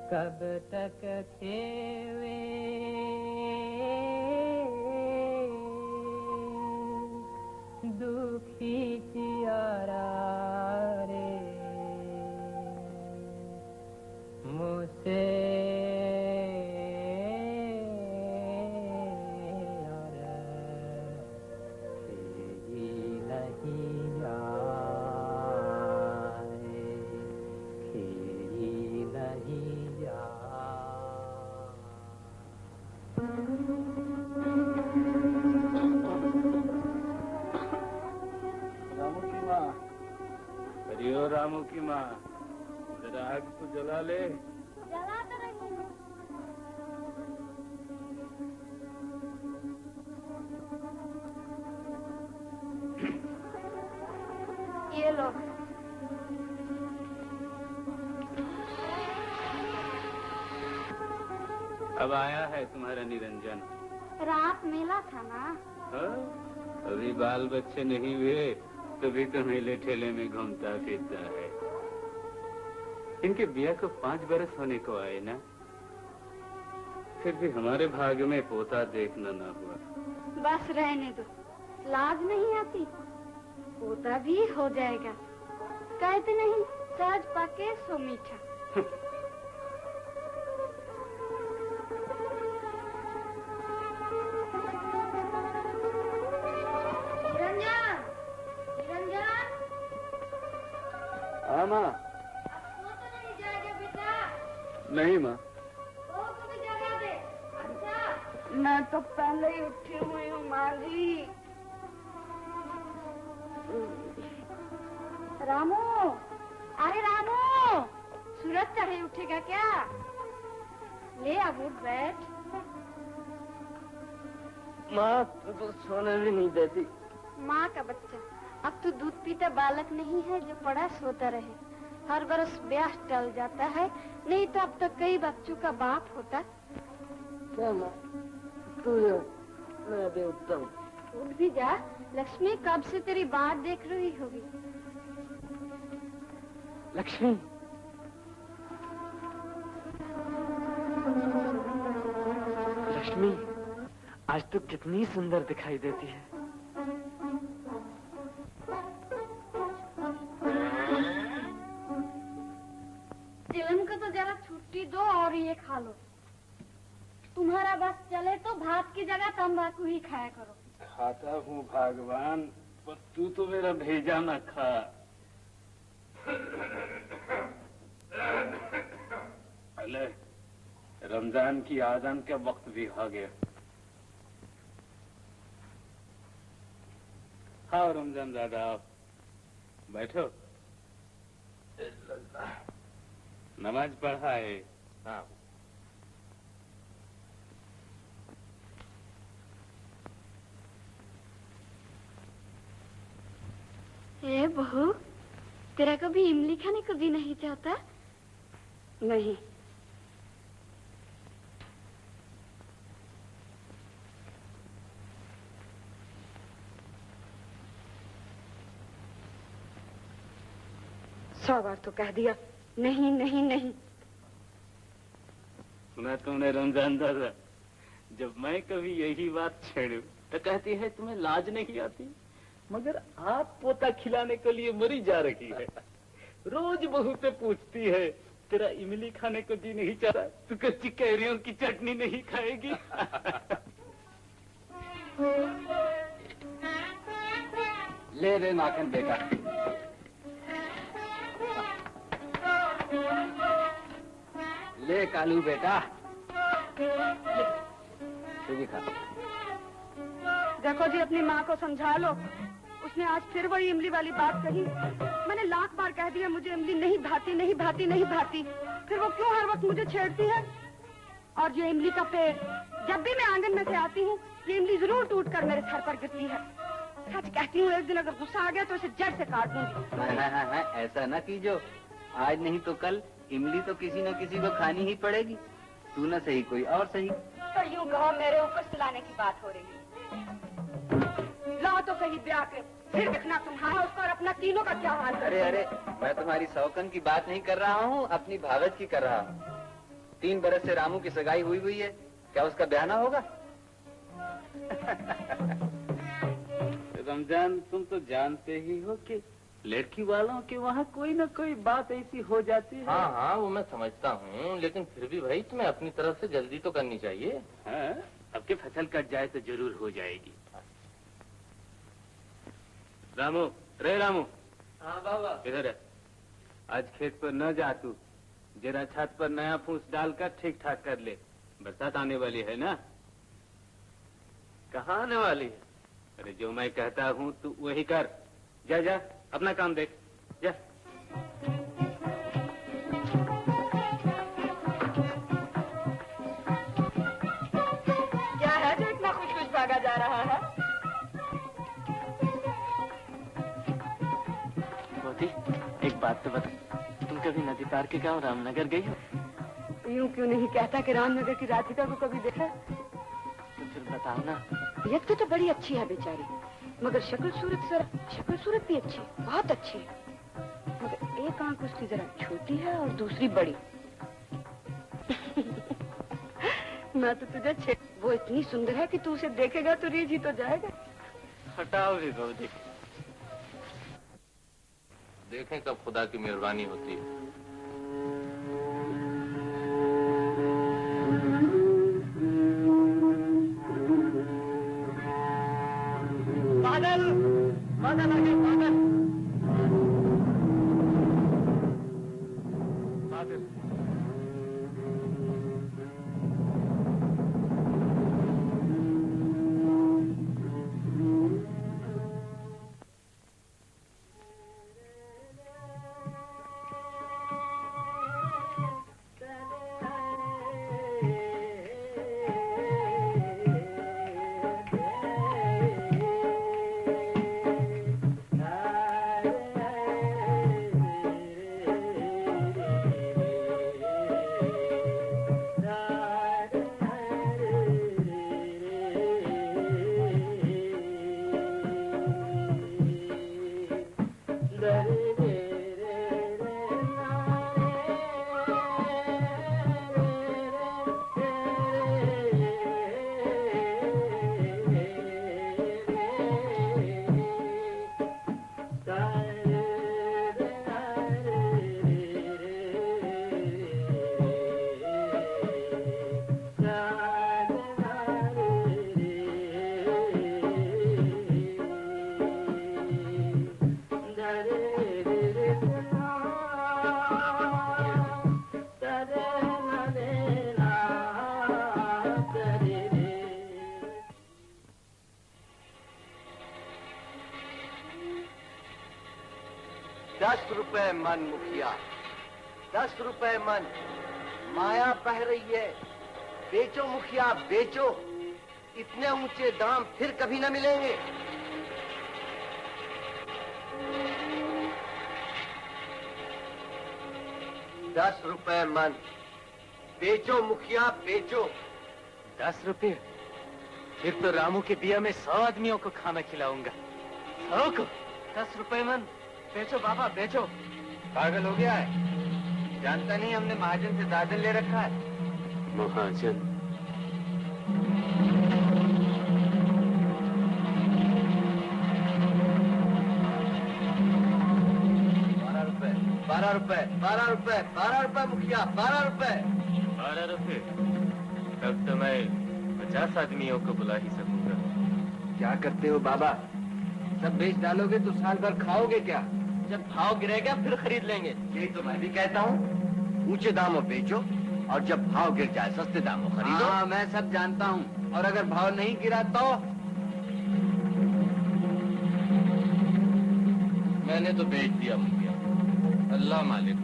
कब तक खेवे दुखी चियारा रे मुझसे रामू की माँ जरा आग तो जला ले। जला तो रही हूँ। ये लो। अब आया है तुम्हारा निरंजन। रात मेला था ना। हाँ? अभी बाल बच्चे नहीं हुए तभी तो मेले ठेले में घूमता फिरता है। इनके ब्याह को 5 बरस होने को आए ना, फिर भी हमारे भाग्य में पोता देखना ना हुआ। बस रहने दो, लाज नहीं आती। पोता भी हो जाएगा। कहते नहीं सहज पके सो मीठा। हाँ माँ। वो तो नहीं जाएगा बेटा। नहीं माँ। वो को भी जगा दे। अच्छा। मैं तो पहले ही उठी हुई हूँ माँ जी। रामू, अरे रामू, सूरज चढ़े उठेगा क्या? ले अब उठ बैठ। माँ तो सोने भी नहीं देती। माँ का बच्चा, अब तो दूध पीता बालक नहीं है जो पड़ा सोता रहे। हर बरस ब्याह टल जाता है, नहीं तो अब तक कई बच्चों का बाप होता। क्या माँ, तू मैं भी उठता हूँ। उठ भी जा, लक्ष्मी कब से तेरी बात देख रही होगी। लक्ष्मी, लक्ष्मी, आज तो कितनी सुंदर दिखाई देती है। चिलन को तो जरा छुट्टी दो और ये खा लो। तुम्हारा बस चले तो भात की जगह तंबाकू ही खाया करो। खाता हूँ भगवान, पर तू तो मेरा भेजा न खा। अले रमजान की आजान का वक्त भी आ गया। हाँ रमजान दादा, आप बैठो। नमाज पढ़ा है? हाँ। ए बहू, तेरा कभी इमली खाने को भी नहीं चाहता? नहीं। सौ बार तो कह दिया नहीं नहीं नहीं। सुना तुमने रमजान दादा, जब मैं कभी यही बात छेड़ू तो कहती है तुम्हें लाज नहीं आती, मगर आप पोता खिलाने के लिए मरी जा रही है। रोज बहू से पूछती है तेरा इमली खाने को जी नहीं चाहता, तू कच्ची कैरियों की चटनी नहीं खाएगी? ले रे माखन बेटा, ले कालू बेटा, तू भी खा। देखो जी, अपनी माँ को समझा लो, उसने आज फिर वही इमली वाली बात कही। मैंने लाख बार कह दिया मुझे इमली नहीं भाती नहीं भाती नहीं भाती, फिर वो क्यों हर वक्त मुझे छेड़ती है? और ये इमली का पेड़, जब भी मैं आंगन में से आती हूँ ये इमली जरूर टूट कर मेरे सर पर गिरती है। सच कहती हूँ, एक दिन अगर गुस्सा आ गया तो इसे जड़ से काट दूंगी। ऐसा ना कीजिए, आज नहीं तो कल इमली तो किसी न किसी को खानी ही पड़ेगी, तू न सही कोई और सही। तो यूं कहो मेरे ऊपर सुलाने की बात हो रही है। लाओ तो कहीं ब्याह के, फिर देखना तुम्हारा उसका और अपना तीनों का क्या हाल है। अरे अरे, मैं तुम्हारी सौकन की बात नहीं कर रहा हूँ, अपनी भावत की कर रहा हूँ। 3 बरस से रामू की सगाई हुई है, क्या उसका ब्याह ना होगा? रमजान, तुम तो जानते ही हो कि लड़की वालों के वहाँ कोई न कोई बात ऐसी हो जाती है। हाँ हाँ, वो मैं समझता हूँ, लेकिन फिर भी भाई तुम्हें अपनी तरफ से जल्दी तो करनी चाहिए। हाँ, अब के फसल कट जाए तो जरूर हो जाएगी। रामू, रे रामू। हाँ बाबा। इधर है। आज खेत पर न जा तू, जरा छत पर नया फूस डालकर ठीक ठाक कर ले, बरसात आने वाली है ना। कहाँ आने वाली है? अरे जो मैं कहता हूँ तू वही कर। जा जा, अपना काम देख, जा। क्या है जो इतना कुछ कुछ भागा जा रहा है? मोदी, एक बात तो बता, तुम कभी नदी पार के गाँव रामनगर गई हो? यूं क्यों नहीं कहता कि रामनगर की राधिका को कभी देखा? तो फिर बताओ ना। एक तो बड़ी अच्छी है बेचारी, मगर शक्ल सूरत भी अच्छी, बहुत अच्छी है, मगर एक आंख उसकी जरा छोटी है और दूसरी बड़ी। मैं तो तुझे वो इतनी सुंदर है कि तू उसे देखेगा तो रीझ ही तो जाएगा। हटाओ भी बहुत। देखें कब खुदा की मेहरबानी होती है। बादल, बादल आ गए, बादल। बादल। 10 रुपए मन मुखिया, 10 रुपए मन। माया बह रही है, बेचो मुखिया बेचो। इतने ऊंचे दाम फिर कभी न मिलेंगे। ₹10 मन, बेचो मुखिया बेचो। 10 रुपये? फिर तो रामू के बिया में 100 आदमियों को खाना खिलाऊंगा। 100 को 10 रुपए मन। बेचो बाबा बेचो। पागल हो गया है? जानता नहीं हमने महाजन से दादन ले रखा है। महाजन? 12 रुपए, 12 रुपए, 12 रुपए मुखिया, 12 रुपए। 12 रुपए? तब तो मैं 50 आदमियों को बुला ही सकूंगा। क्या करते हो बाबा? सब बेच डालोगे तो साल भर खाओगे क्या? जब भाव गिरेगा फिर खरीद लेंगे। यही तो मैं भी कहता हूँ, ऊंचे दामों बेचो और जब भाव गिर जाए सस्ते दामों खरीदो। हाँ, मैं सब जानता हूँ। और अगर भाव नहीं गिरा तो? मैंने तो बेच दिया मुखिया, अल्लाह मालिक।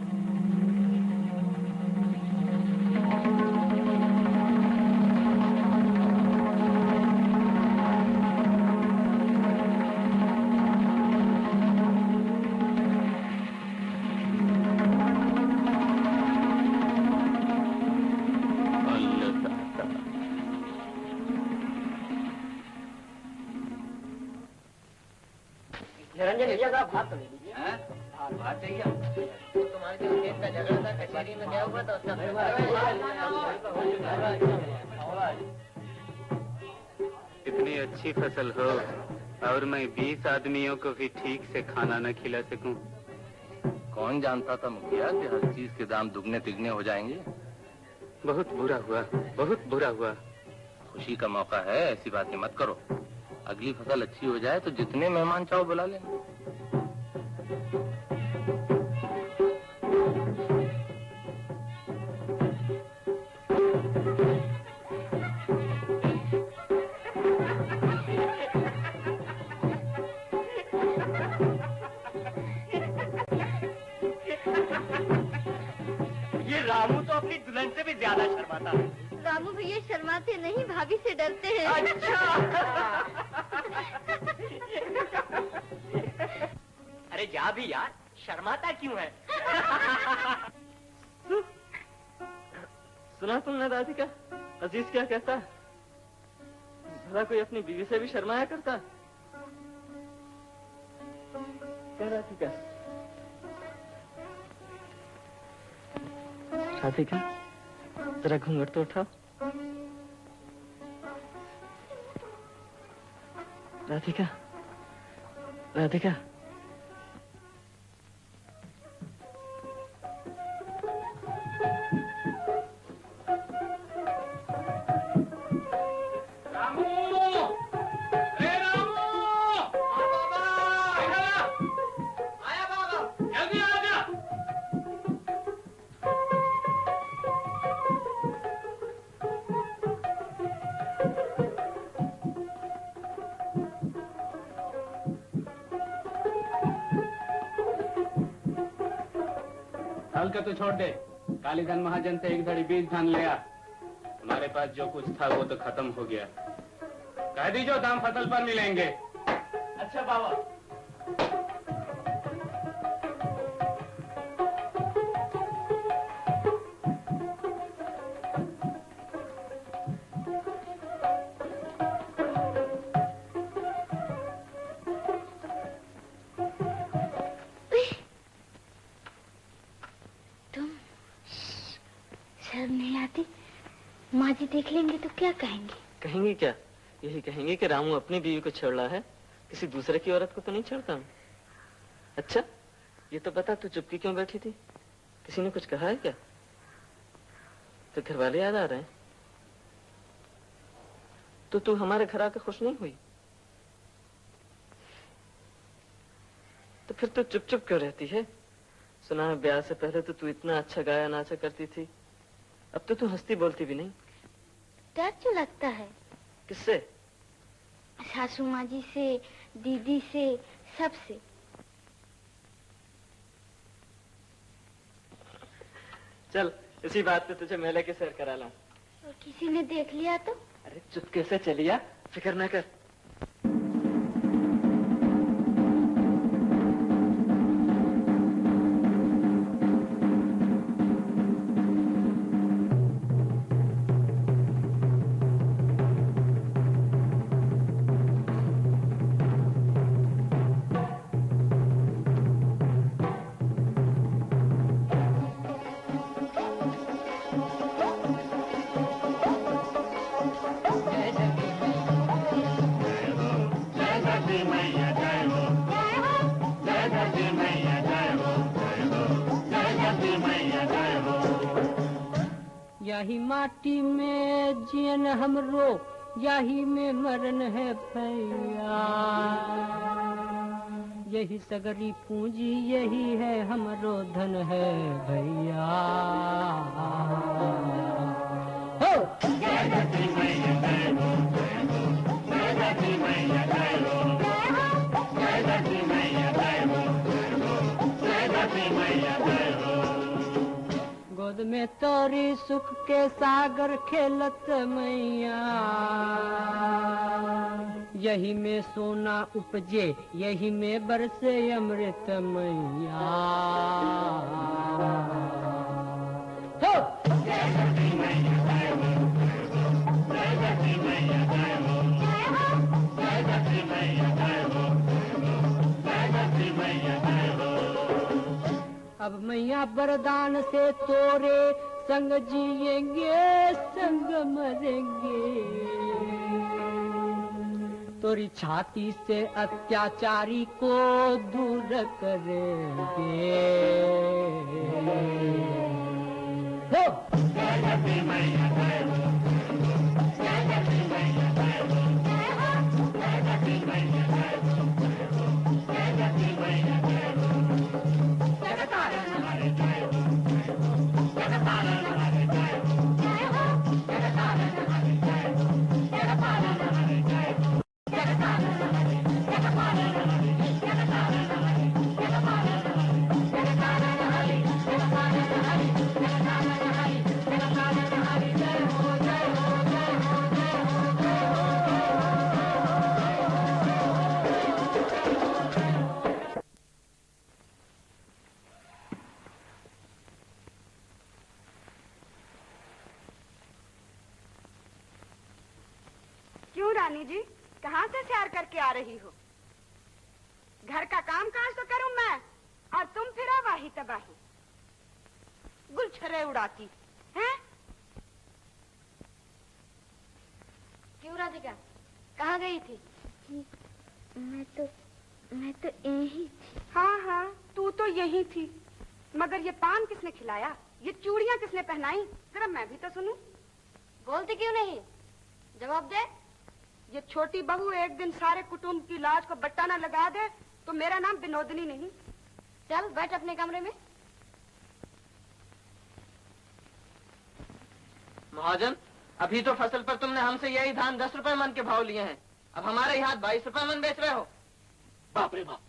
निरंजन भैया का भात तो ले लीजिए। बात चाहिए? तुम्हारे जो खेत का झगड़ा था कचहरी में गया हुआ था उसका इतनी अच्छी फसल हो और मैं 20 आदमियों को भी ठीक से खाना न खिला सकूं। कौन जानता था मुखिया कि हर चीज के दाम दुगने तिगने हो जाएंगे। बहुत बुरा हुआ, बहुत बुरा हुआ। खुशी का मौका है, ऐसी बातें मत करो। अगली फसल अच्छी हो जाए तो जितने मेहमान चाहो बुला लेना। ये रामू तो अपनी दुल्हन से भी ज्यादा शर्माता है। रामू भैया शर्माते नहीं, भाभी से डरते हैं। अच्छा। अरे जा भी यार, शर्माता क्यों है? सुना तुमने राधिका, अजीज क्या कहता है? भला कोई अपनी बीवी से भी शर्माया करता है? क्या राधिका? राधिका, जरा घूंघट तो उठाओ। राधिका, राधिका। हल का तो छोड़ दे। कालीधन महाजन से एक धड़ी बीज धान ले आ। हमारे पास जो कुछ था वो तो खत्म हो गया। कह दीजो दाम फसल पर मिलेंगे। अच्छा बाबा। माँ जी देख लेंगे तो क्या कहेंगे? कहेंगे क्या? यही कहेंगे कि रामू अपनी बीवी को छेड़ रहा है, किसी दूसरे की औरत को तो नहीं छेड़ता हूँ। अच्छा ये तो बता, तू चुपकी क्यों बैठी थी? किसी ने कुछ कहा है क्या? तो घर वाले याद आ रहे हैं? तो तू हमारे घर आकर खुश नहीं हुई? तो फिर तू चुप चुप क्यों रहती है? सुना है ब्याह से पहले तो तू इतना अच्छा गाया नाचा करती थी, अब तो तू हंसती बोलती भी नहीं। डर क्यों लगता है? किससे? सासू माँ जी से, दीदी से, सबसे। चल इसी बात पे तुझे मेले की सैर करा लाऊं। और किसी ने देख लिया तो? अरे चुपके से चलिया, फिक्र ना कर। यही माटी में जियन हमरो, यही में मरन है भैया। यही सगरी पूंजी, यही है हमरो धन है भैया। हो जय गति मैया जय हो, जय गति मैया जय हो, जय गति मैया जय हो, जय गति मैया जय हो। गोद में तोरी सुख के सागर खेलत मैया, यही में सोना उपजे, यही में बरसे अमृत मैया। हो जय गति मैया जय हो, जय गति मैया जय हो, जय गति मैया जय हो, जय गति मैया जय हो। अब मैया वरदान से तोरे संग जिएंगे, संग मरेंगे। तोरी छाती से अत्याचारी को दूर करेंगे। हो जय गति मैया जय हो, जय गति मैया जय हो, जय गति मैया जय हो, जय गति मैया जय हो। जगतारण हमारे जय हो, जगतारण हमारे जय हो, जगतारण हमारे जय हो, जगतारण हमारे जय हो, जगतारण हमारे, जगतारण हमारे, जगतारण हमारे, जगतारण हमारे, जगतारण हमारे, जगतारण हमारे, जगतारण हमारे, जगतारण हमारे जय हो, जय हो, जय हो, जय हो, जय हो। क्यों रानी जी, कहाँ से सैर करके आ रही हो? घर का काम काज तो करूं मैं, और तुम फिर वाही तबाही, गुलछरे उड़ाती हैं? क्यों राधिका, कहाँ गई थी? मैं तो यही थी। हाँ हाँ, तू तो यही थी, मगर ये पान किसने खिलाया, ये चूड़ियां किसने पहनाई, जरा मैं भी तो सुनूं। बोलती क्यों नहीं, जवाब दे। ये छोटी बहू एक दिन सारे कुटुंब की लाज को बट्टा न लगा दे तो मेरा नाम विनोदनी नहीं। चल बैठ अपने कमरे में। महाजन, अभी तो फसल पर तुमने हमसे यही धान 10 रुपए मन के भाव लिए हैं, अब हमारे यहाँ 22 रुपए मन बेच रहे हो। बाप रे बाप,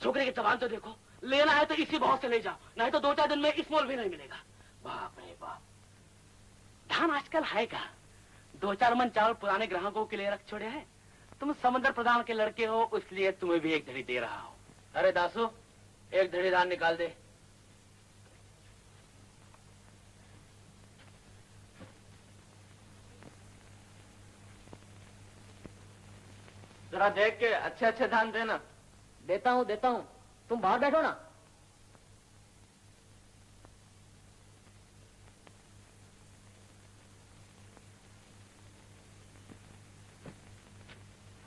छोकरे की जबान तो देखो, लेना है तो इसी भाव से ले जाओ, नहीं तो 2-4 दिन में इस मोल भी नहीं मिलेगा। बाप रे बाप, धान आजकल है क्या? 2-4 मन चावल पुराने ग्राहकों के लिए रख छोड़े हैं। तुम समंदर प्रधान के लड़के हो, इसलिए तुम्हें भी एक धड़ी दे रहा हो। अरे दासू, एक धड़ी धान निकाल दे। जरा देख के अच्छे अच्छे धान देना। देता हूँ, तुम बाहर बैठो ना।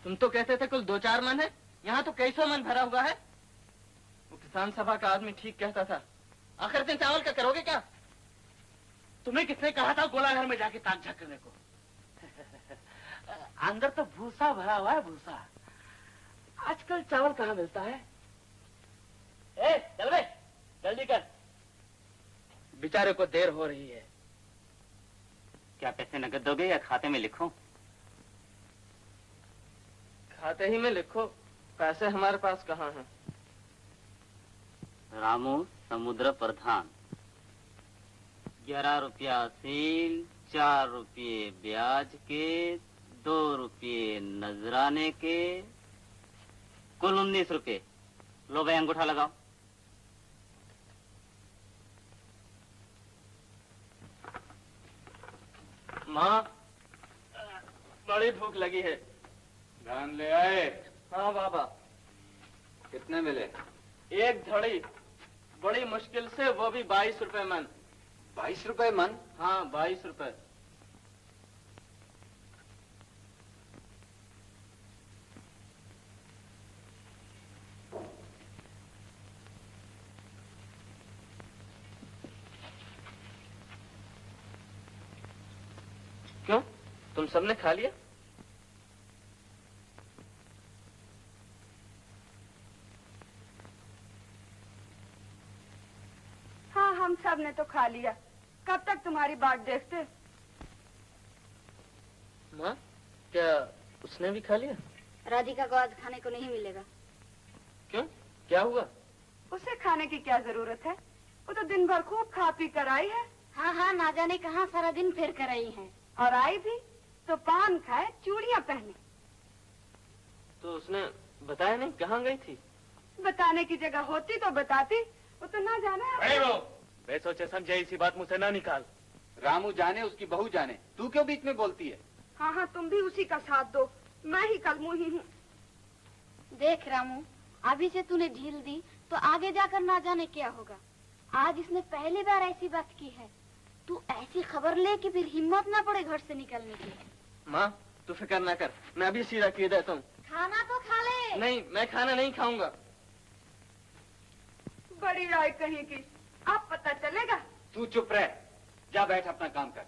तुम तो कहते थे कुल 2-4 मन है, यहाँ तो कई सौ मन भरा हुआ है। वो किसान सभा का आदमी ठीक कहता था। आखिर दिन चावल का करोगे क्या? तुम्हें किसने कहा था गोला घर में जाके ताक झाक करने को? अंदर तो भूसा भरा हुआ है, भूसा। आजकल चावल कहाँ मिलता है? ए, चल बे, जल्दी कर, बेचारे को देर हो रही है। क्या पैसे नकद दोगे या खाते में लिखूं? खाते ही में लिखो, पैसे हमारे पास कहाँ हैं? रामू समुद्र प्रधान, 11 रुपया असील, 4 रुपये ब्याज के, 2 रुपये नजराने के, कुल 19 रुपये। लो भाई अंगूठा लगाओ। माँ, बड़ी भूख लगी है। धान ले आए? हाँ बाबा। कितने मिले? 1 धड़ी, बड़ी मुश्किल से, वो भी 22 रुपए मन। 22 रुपए मन? हाँ 22 रुपए। क्यों, तुम सबने खा लिया? हाँ, हम सब ने तो खा लिया। कब तक तुम्हारी बात देखते? माँ, क्या उसने भी खा लिया? राधिका को आज खाने को नहीं मिलेगा। क्यों, क्या हुआ? उसे खाने की क्या जरूरत है? वो तो दिन भर खूब खा पी कर आई है। हाँ हाँ, ना जाने कहाँ सारा दिन फिर कर आई है। और आई भी तो पान खाए, चूड़ियाँ पहने। तो उसने बताया नहीं कहाँ गई थी? बताने की जगह होती तो बताती, वो तो ना जाने। वे सोचे समझे इसी बात मुझसे ना निकाल। रामू जाने, उसकी बहू जाने, तू क्यों बीच में बोलती है? हाँ हाँ, तुम भी उसी का साथ दो। मैं ही कलमुही हूँ। देख रामू, अभी से तूने ढील दी तो आगे जाकर ना जाने क्या होगा। आज इसने पहली बार ऐसी बात की है। तू ऐसी खबर ले कि फिर हिम्मत ना पड़े घर से निकलने की। माँ, तू फिक्र ना कर, मैं अभी सीधा किए देता हूँ। खाना तो खा ले। नहीं, मैं खाना नहीं खाऊंगा। बड़ी राय कहीं की, अब पता चलेगा। तू चुप रह, जा बैठ अपना काम कर।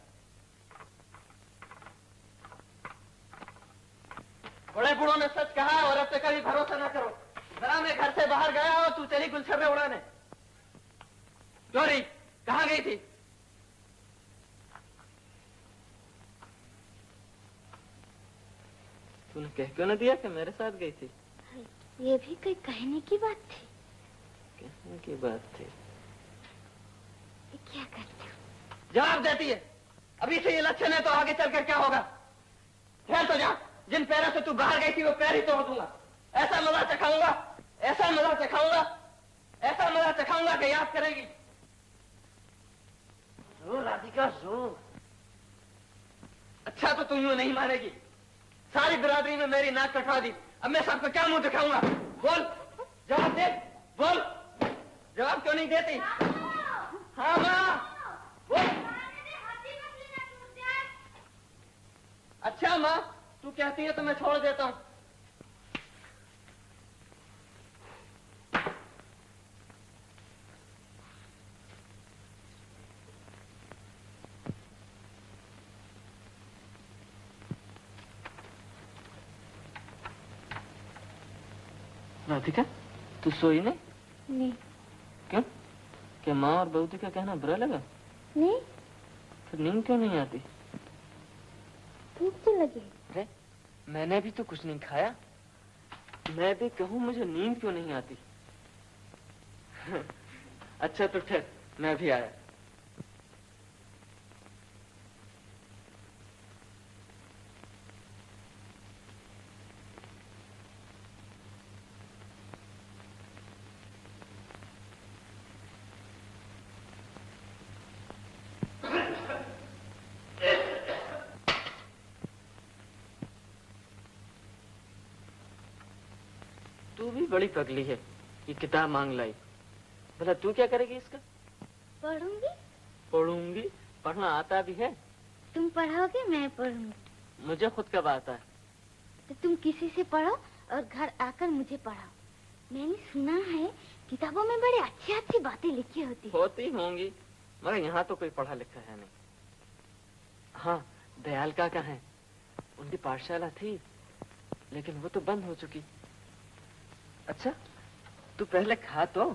बड़े बूढ़ों ने सच कहा, औरत पे कभी भरोसा ना करो। जरा मैं घर से बाहर गया और तू चली गुलछर्रे उड़ाने। क्यों रही, कहाँ गई थी? तूने कह क्यों न दिया कि मेरे साथ गई थी? ये भी कोई कहने की बात थी। कहने की बात थी। क्या करती हूँ? जवाब देती है। अभी से ये लक्षण है तो आगे चलकर क्या होगा? खेल तो जा, जिन पैरों से तू बाहर गई थी वो पैर ही तोड़ दूंगा। ऐसा मजा चखाऊंगा, ऐसा मजा चखाऊंगा, ऐसा मजा चखाऊंगा कि याद करेगी। रो राधिका रो। अच्छा तो तुम यूं नहीं मानेगी। सारी बिरादरी में मेरी नाक कटवा दी, अब मैं सबको क्या मुंह दिखाऊंगा? बोल, जवाब दे, बोल। जवाब क्यों नहीं देती? हाँ माँ, बोल। अच्छा माँ, तू कहती है तो मैं छोड़ देता हूँ। राधिका, तू सोई नहीं? नहीं। क्यों? क्या माँ और बहू का कहना बुरा लगा? नहीं। फिर नींद क्यों नहीं आती? भूख तो लगी। अरे, मैंने भी तो कुछ नहीं खाया। मैं भी कहूँ मुझे नींद क्यों नहीं आती? अच्छा तो ठहर, मैं भी आया। तू भी बड़ी पगली है, ये किताब मांग लाई। भला तू क्या करेगी इसका? पढ़ूंगी। पढ़ूंगी? पढ़ना आता भी है? तुम पढ़ाओगे, मैं पढ़ूंगी। मुझे खुद कब आता है? तो तुम किसी से पढ़ो और घर आकर मुझे पढ़ाओ। मैंने सुना है किताबों में बड़ी अच्छी अच्छी बातें लिखी होती है। होती होंगी, मगर यहाँ तो कोई पढ़ा लिखा है नहीं। हाँ, दयाल काका है, उनकी पाठशाला थी, लेकिन वो तो बंद हो चुकी। अच्छा, तू पहले खा तो,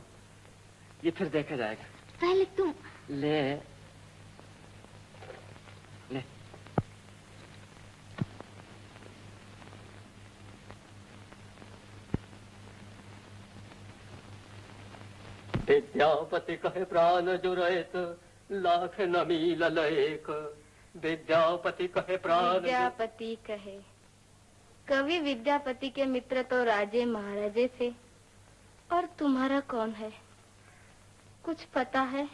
ये फिर देखा जाएगा। पहले तुम ले ले। विद्यापति कहे प्राण जुरहित, लाख नमील लेख विद्यापति कहे प्राण। विद्यापति कहे। कवि विद्यापति के मित्र तो राजे महाराजे थे, और तुम्हारा कौन है? कुछ पता है?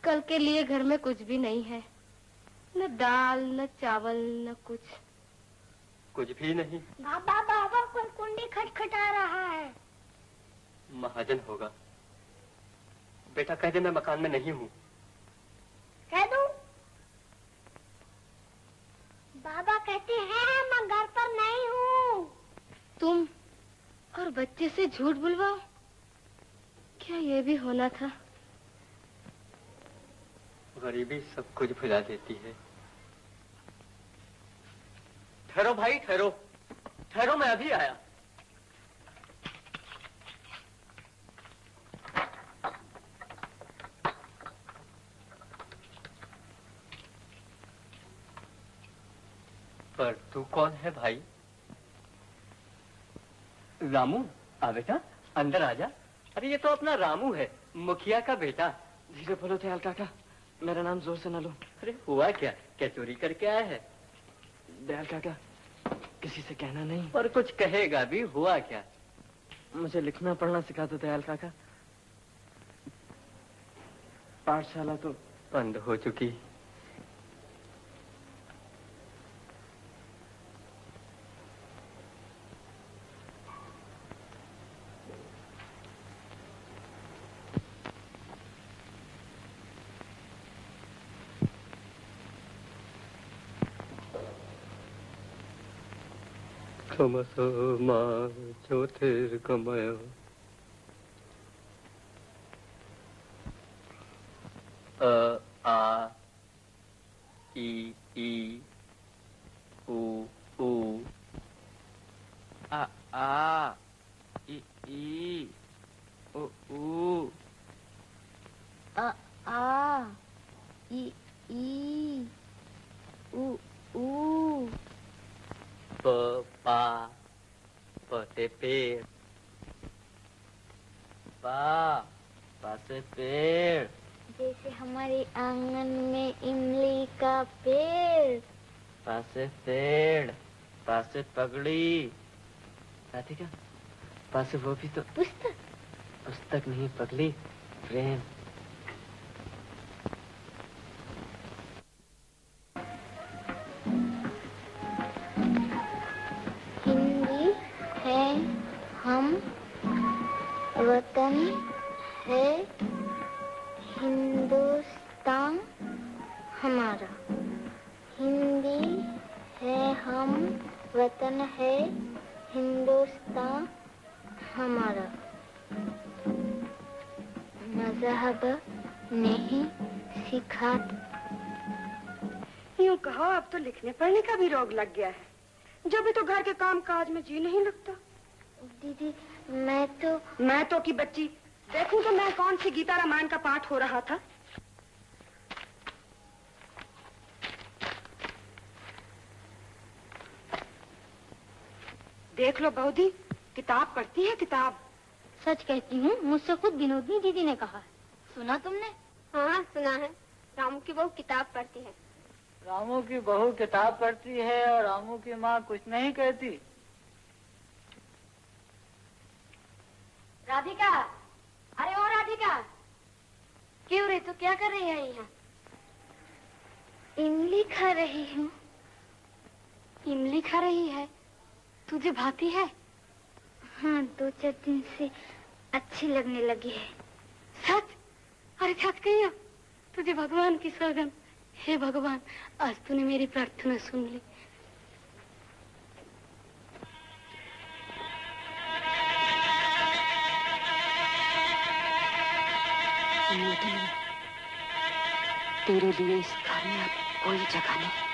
कल के लिए घर में कुछ भी नहीं है, न दाल न चावल न कुछ। कुछ भी नहीं? बाबा बाबा कोई कुंडी खटखटा रहा है। महाजन होगा। बेटा कह दे मैं मकान में नहीं हूँ। कह दूं? बाबा कहते हैं मैं घर पर नहीं हूँ। तुम और बच्चे से झूठ बुलवाओ? क्या ये भी होना था? गरीबी सब कुछ भुला देती है। ठहरो भाई, ठहरो ठहरो, मैं अभी आया। पर तू कौन है भाई? रामू, आ बेटा अंदर आ जा। अरे ये तो अपना रामू है, मुखिया का बेटा। धीरे बोलो दयाल काका, मेरा नाम जोर से न लो। अरे हुआ क्या? क्या चोरी करके आया है? दयाल काका, किसी से कहना नहीं। पर कुछ कहेगा भी। हुआ क्या? मुझे लिखना पढ़ना सिखा दो दयाल काका। पाठशाला तो बंद हो चुकी। तमसो मां ज्योतिर्गमय अ आ ई ई उ ऊ आ आ ई ई उ ऊ आ आ ई ई उ ऊ। प पा प से पेड़। पा से पेड़। जैसे हमारे आंगन में इमली का पेड़। पा से पेड़, पा से पगड़ी। राधिका, पा से वो भी तो पुस्तक। पुस्तक नहीं पगड़ी, प्रेम। हिंदी है हम, वतन है हिंदुस्तान हमारा। हिंदी है हम, वतन है हिंदुस्तान हमारा। मजहब नहीं सिखाता। यूँ कहो अब तो लिखने पढ़ने का भी रोग लग गया है। जब भी तो घर के काम काज में जी नहीं लगता। दीदी मैं तो की बच्ची। देखूं तो मैं कौन सी गीता रामायण का पाठ हो रहा था। देख लो बहुदी, किताब पढ़ती है किताब। सच कहती हूँ, मुझसे खुद विनोदनी दीदी ने कहा। सुना तुमने? हाँ सुना है। रामू की बहू किताब पढ़ती है। रामू की बहू किताब पढ़ती है और रामू की माँ कुछ नहीं कहती। राधिका, अरे ओ राधिका, क्यों रे तू क्या कर रही है यहाँ? इमली खा रही हूँ। इमली खा रही है? तुझे भाती है? हाँ, 2-4 दिन से अच्छी लगने लगी है। सच? अरे सच कही हो? तुझे भगवान की सौगंध। हे भगवान, आज तूने मेरी प्रार्थना सुन ली। तेरे लिए इस घर में अब कोई जगह नहीं।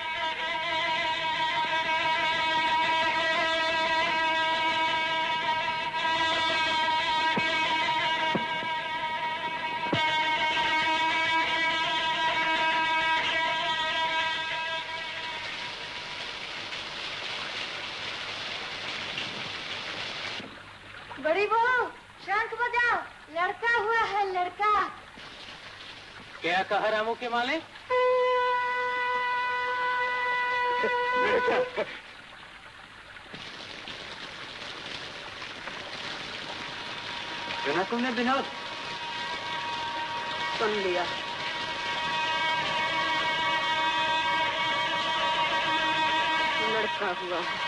बड़ी बहू, शंख बजाओ, लड़का हुआ है लड़का। क्या कहा रामू की माँ ने? सुना तुमने विनोद? सुन लिया। लड़का हुआ है।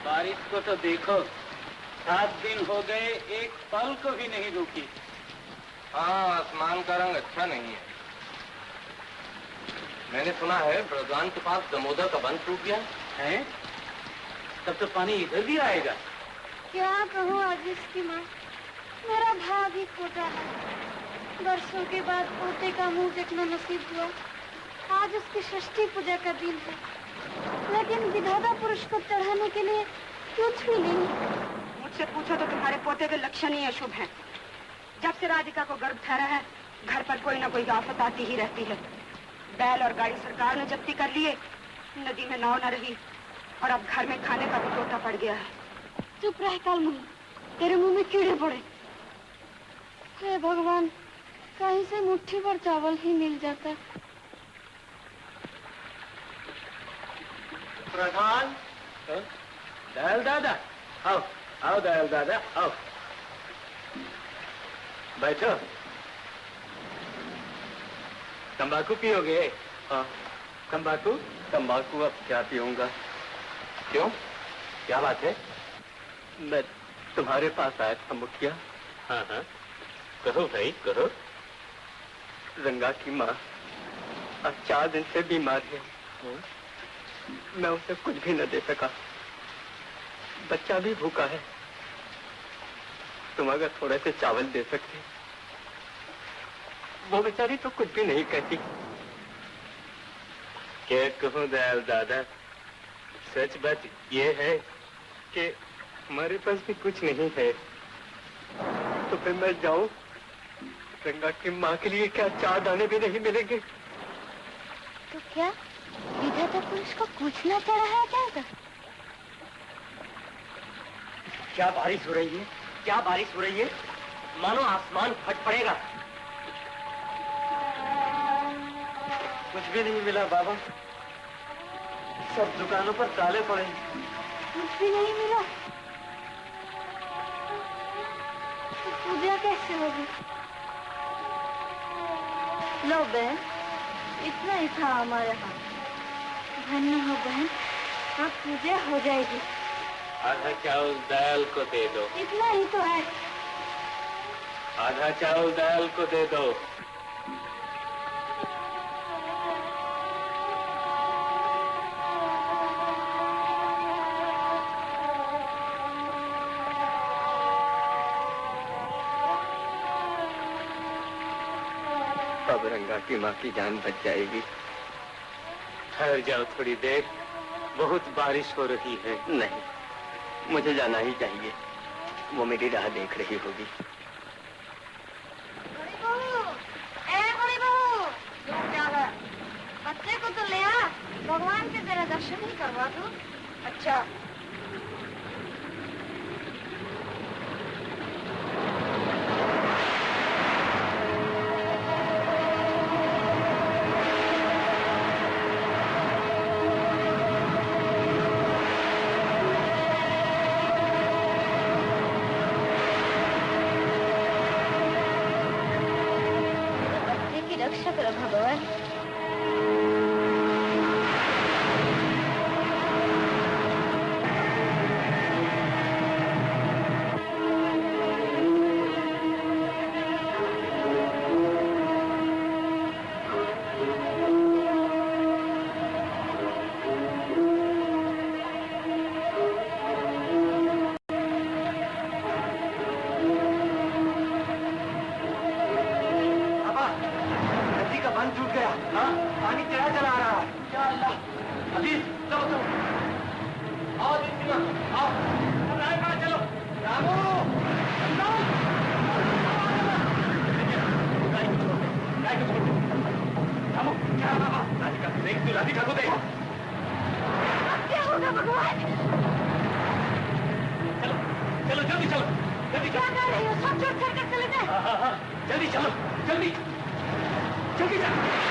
बारिश को तो देखो, 7 दिन हो गए, एक पल को भी नहीं रुकी। हाँ, आसमान का रंग अच्छा नहीं है। मैंने सुना है बड़गान के पास दमोदर का बंध टूट गया है। तब तो पानी इधर भी आएगा। क्या कहूँ आज इसकी माँ, मेरा भाग ही खोटा है। बरसों के बाद पोते का मुंह देखना नसीब हुआ। आज उसकी षष्ठी पूजा का दिन है, लेकिन विधाता पुरुष को चढ़ाने के लिए कुछ भी नहीं। मुझसे पूछो तो तुम्हारे पोते के लक्षण ही अशुभ हैं। जब से राधिका को गर्भ ठहरा है, घर पर कोई न कोई आफत आती ही रहती है। बैल और गाड़ी सरकार ने जब्ती कर लिए, नदी में नाव न रही, और अब घर में खाने का भी टोटा पड़ गया है। चुप रह कालमुनी, तेरे मुंह में कीड़े पड़े। हे भगवान, कहीं से मुट्ठी भर चावल ही मिल जाता। प्रधान, दयाल दादा, आओ आओ दयाल दादा, आओ बैठो। तंबाकू पियोगे? हाँ। तंबाकू? तंबाकू अब क्या पीऊंगा? क्यों, क्या बात है? मैं तुम्हारे पास आया था मुखिया। हाँ हाँ, कहो भाई कहो। रंगा की माँ अब 4 दिन से बीमार है। मैं उसे कुछ भी न दे सका। बच्चा भी भूखा है। तुम अगर थोड़े से चावल दे सकते। वो बेचारी तो कुछ भी नहीं कहती। क्या कहूँ दयाल दादा, सच बात ये है कि हमारे पास भी कुछ नहीं है। तो फिर मैं जाऊं? रंगा की माँ के लिए क्या 4 दाने भी नहीं मिलेंगे? तो क्या विधाता पुरुष को कुछ न चढ़ाया जाएगा? क्या बारिश हो रही है, क्या बारिश हो रही है, मानो आसमान फट पड़ेगा। कुछ भी नहीं मिला बाबा, सब दुकानों पर ताले पड़े। कुछ भी नहीं मिला तो पूजा कैसे होगी? लो बहन, इतना ही था हमारे हाथ। धन्य हो बहन, अब पूजा हो जाएगी। आधा चावल दयाल को दे दो। इतना ही तो है। आधा चावल दयाल को दे दो। अब रंगा की माँ की जान बच जाएगी। ठहर जाओ थोड़ी देर, बहुत बारिश हो रही है। नहीं, मुझे जाना ही चाहिए। वो मेरी राह देख रही होगी। बड़ी बहू, बड़ी बहू, क्या है? बच्चे को तो ले आ, भगवान के जरा दर्शन ही करवा दो। अच्छा, रक्षा करो भगवान। नदी का बांध टूट गया। क्या कर रही हो? सब छोड़ कर चले जाए। जल्दी चलो, जल्दी जल्दी चलो।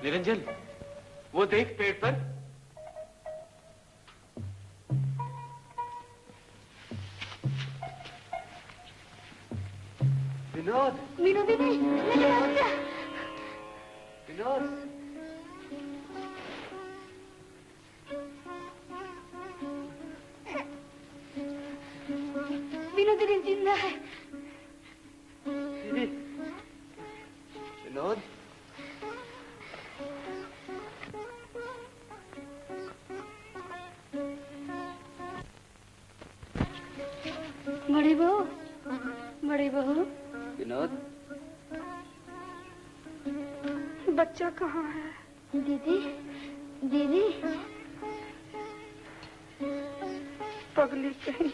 निरंजन, वो देख पेड़ पर। विनोद, मीनू दीदी, विनोद, मीनू दीदी जिंदा है। दीदी, विनोद, बड़ी बहू, बड़ी बहू। विनोद, बच्चा कहाँ है? दीदी, दीदी। पगली कहीं,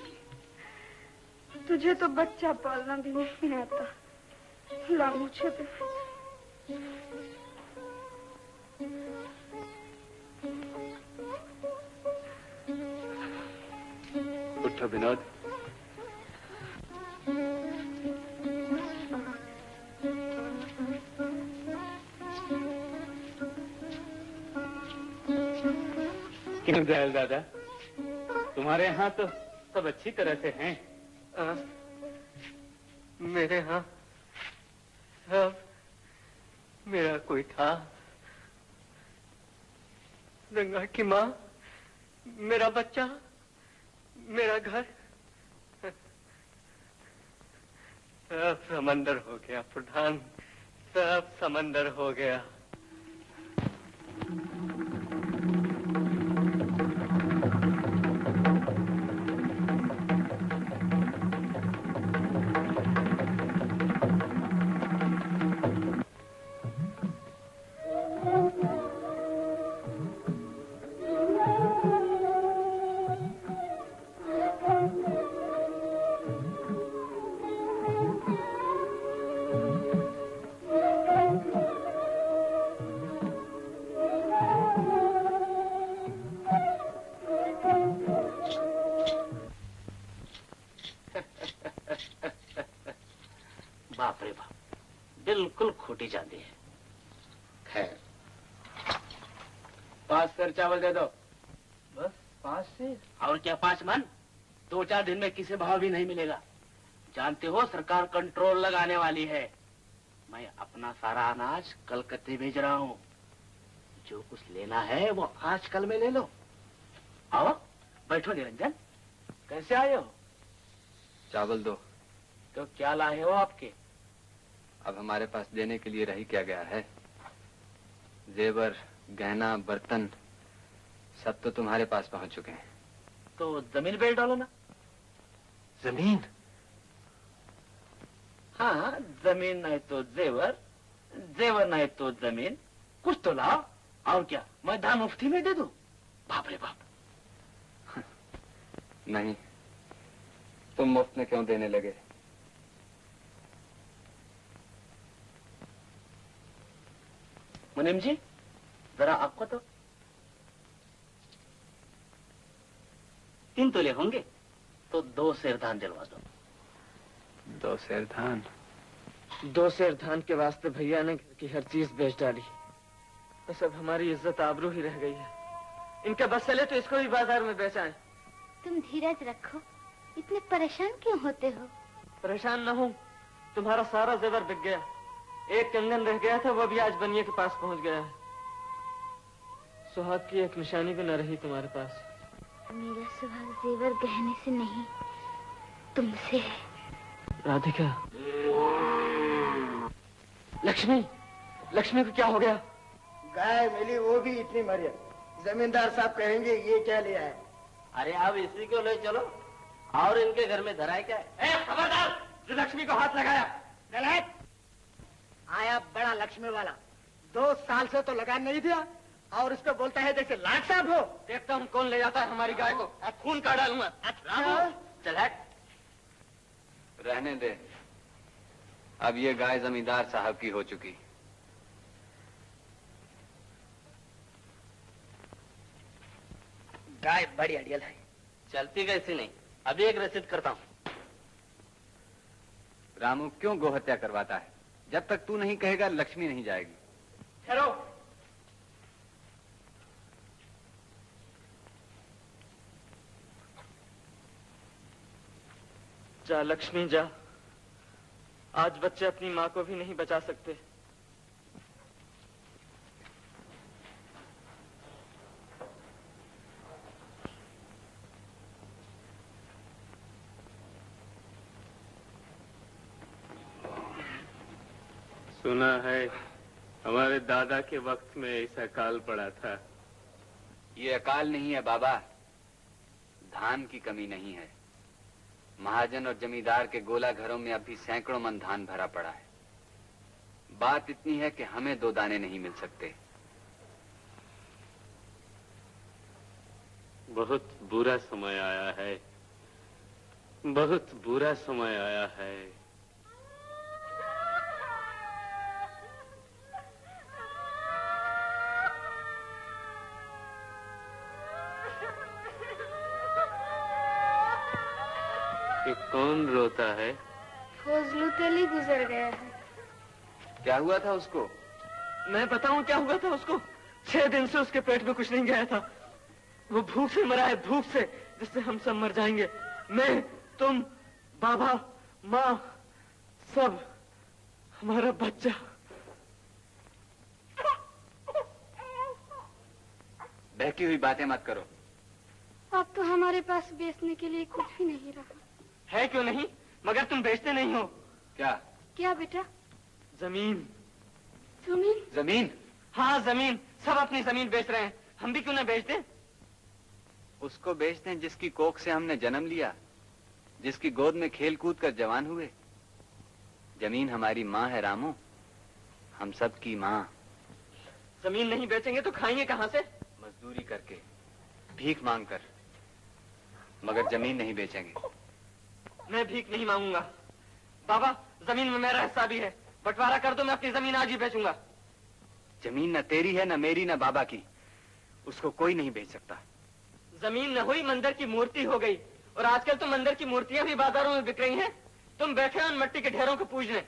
तुझे तो बच्चा पालना भी नहीं आता। ला मुझे भी। उठो विनोद। क्यों दयाल दादा, तुम्हारे यहाँ तो सब अच्छी तरह से हैं। मेरे यहाँ सब मेरा कोई था। गंगा की माँ, मेरा बच्चा, मेरा घर, सब समंदर हो गया प्रधान, सब समंदर हो गया। बाप रे बाप, बिल्कुल खोटी जाती है। खैर, 5 सेर चावल दे दो। बस 5 सेर? और क्या 5 मन? 2-4 दिन में किसी भाव भी नहीं मिलेगा। जानते हो सरकार कंट्रोल लगाने वाली है। मैं अपना सारा अनाज कलकत्ते भेज रहा हूँ। जो कुछ लेना है वो आज कल में ले लो। आओ बैठो निरंजन। कैसे आए हो? चावल दो। तो क्या लाए हो आपके? अब हमारे पास देने के लिए रही क्या गया है? जेवर, गहना, बर्तन सब तो तुम्हारे पास पहुंच चुके हैं। तो जमीन बेच डालो ना। जमीन? हाँ, जमीन नहीं तो जेवर, जेवर नहीं तो जमीन, कुछ तो लाओ। और क्या, मैं दान मुफ्ती में दे दूं? बाप रे बाप। नहीं, तुम मुफ्त में क्यों देने लगे? मुनीम जी, जरा आपको तो 3 तोले होंगे तो 2 सेर धान दिलवा दो। 2 सेर धान? 2 सेर धान के वास्ते भैया ने घर की हर चीज बेच डाली। बस अब हमारी इज्जत आबरू ही रह गई है। इनका बस चले तो इसको भी बाजार में बेचाएं। तुम धीरज रखो, इतने परेशान क्यों होते हो? परेशान न हो, तुम्हारा सारा जेवर बिक गया। एक कंगन रह गया था, वो भी आज बनिए के पास पहुंच गया है। सुहाग की एक निशानी भी न रही तुम्हारे पास। मेरा सुहाग जेवर गहने से नहीं, तुमसे है। राधिका, लक्ष्मी, लक्ष्मी को क्या हो गया? गाय मिली वो भी इतनी मरिया। जमींदार साहब कहेंगे ये क्या लिया है। अरे अब इसी को ले चलो, और इनके घर में धराए क्या है? खबरदार, जो लक्ष्मी को हाथ लगाया। गलत। आया बड़ा लक्ष्मी वाला, 2 साल से तो लगा नहीं दिया और उसको बोलता है जैसे लाट साहब हो। देखता हूँ कौन ले जाता है हमारी गाय को, खून का डालूंगा। अच्छा। चल हट। रहने दे, अब ये गाय जमींदार साहब की हो चुकी। गाय बड़ी अड़ियल है, चलती कैसी नहीं। अभी एक रसीद करता हूँ। रामू क्यों गोहत्या करवाता है? जब तक तू नहीं कहेगा लक्ष्मी नहीं जाएगी। ठहरो। जा लक्ष्मी जा, आज बच्चे अपनी माँ को भी नहीं बचा सकते। सुना है हमारे दादा के वक्त में ऐसा अकाल पड़ा था। ये अकाल नहीं है बाबा, धान की कमी नहीं है। महाजन और जमींदार के गोला घरों में अभी सैकड़ों मन धान भरा पड़ा है। बात इतनी है कि हमें 2 दाने नहीं मिल सकते। बहुत बुरा समय आया है, बहुत बुरा समय आया है। ये कौन रोता है? फजलू तेली गुजर गया है। क्या हुआ था उसको? मैं बताऊं क्या हुआ था उसको? 6 दिन से उसके पेट में कुछ नहीं गया था। वो भूख से मरा है, भूख से, जिससे हम सब मर जाएंगे। मैं, तुम, बाबा, माँ, सब, हमारा बच्चा। बहकी हुई बातें मत करो। अब तो हमारे पास बेचने के लिए कुछ भी नहीं रहा। है क्यों नहीं? मगर तुम बेचते नहीं हो। क्या? क्या बेटा? जमीन। जमीन? जमीन? हाँ जमीन, सब अपनी जमीन बेच रहे हैं। हम भी क्यों ना बेच दें? उसको बेचते हैं जिसकी कोख से हमने जन्म लिया, जिसकी गोद में खेल कूद कर जवान हुए। जमीन हमारी माँ है रामू, हम सब की माँ। जमीन नहीं बेचेंगे तो खाएंगे कहाँ से? मजदूरी करके, भीख मांग कर, मगर जमीन नहीं बेचेंगे। मैं भीख नहीं मांगूंगा। बाबा, जमीन में मेरा हिस्सा भी है, बंटवारा कर दो, मैं अपनी जमीन आज ही बेचूंगा। जमीन न तेरी है, न मेरी, न बाबा की, उसको कोई नहीं बेच सकता। जमीन न हुई, मंदिर की मूर्ति हो गई। और आजकल तो मंदिर की मूर्तियां भी बाजारों में बिक रही हैं। तुम बैठे हो उन मिट्टी के ढेरों को पूजने।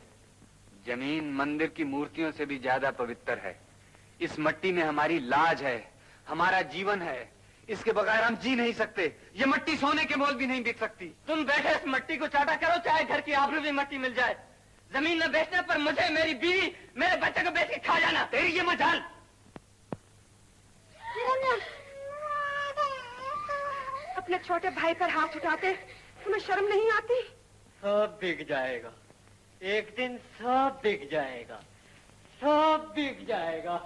जमीन मंदिर की मूर्तियों से भी ज्यादा पवित्र है। इस मट्टी में हमारी लाज है, हमारा जीवन है। इसके बगैर हम जी नहीं सकते। ये मट्टी सोने के मोल भी नहीं बिक सकती। तुम बैठे इस मट्टी को चाटा करो, चाहे घर की आबरू भी मट्टी मिल जाए। जमीन न बेचने पर मुझे, मेरी बीवी, मेरे बच्चे को बेच के खा जाना। तेरी ये मजाल। अपने छोटे भाई पर हाथ उठाते तुम्हें शर्म नहीं आती? सब बिक जाएगा, एक दिन सब बिक जाएगा, सब बिक जाएगा।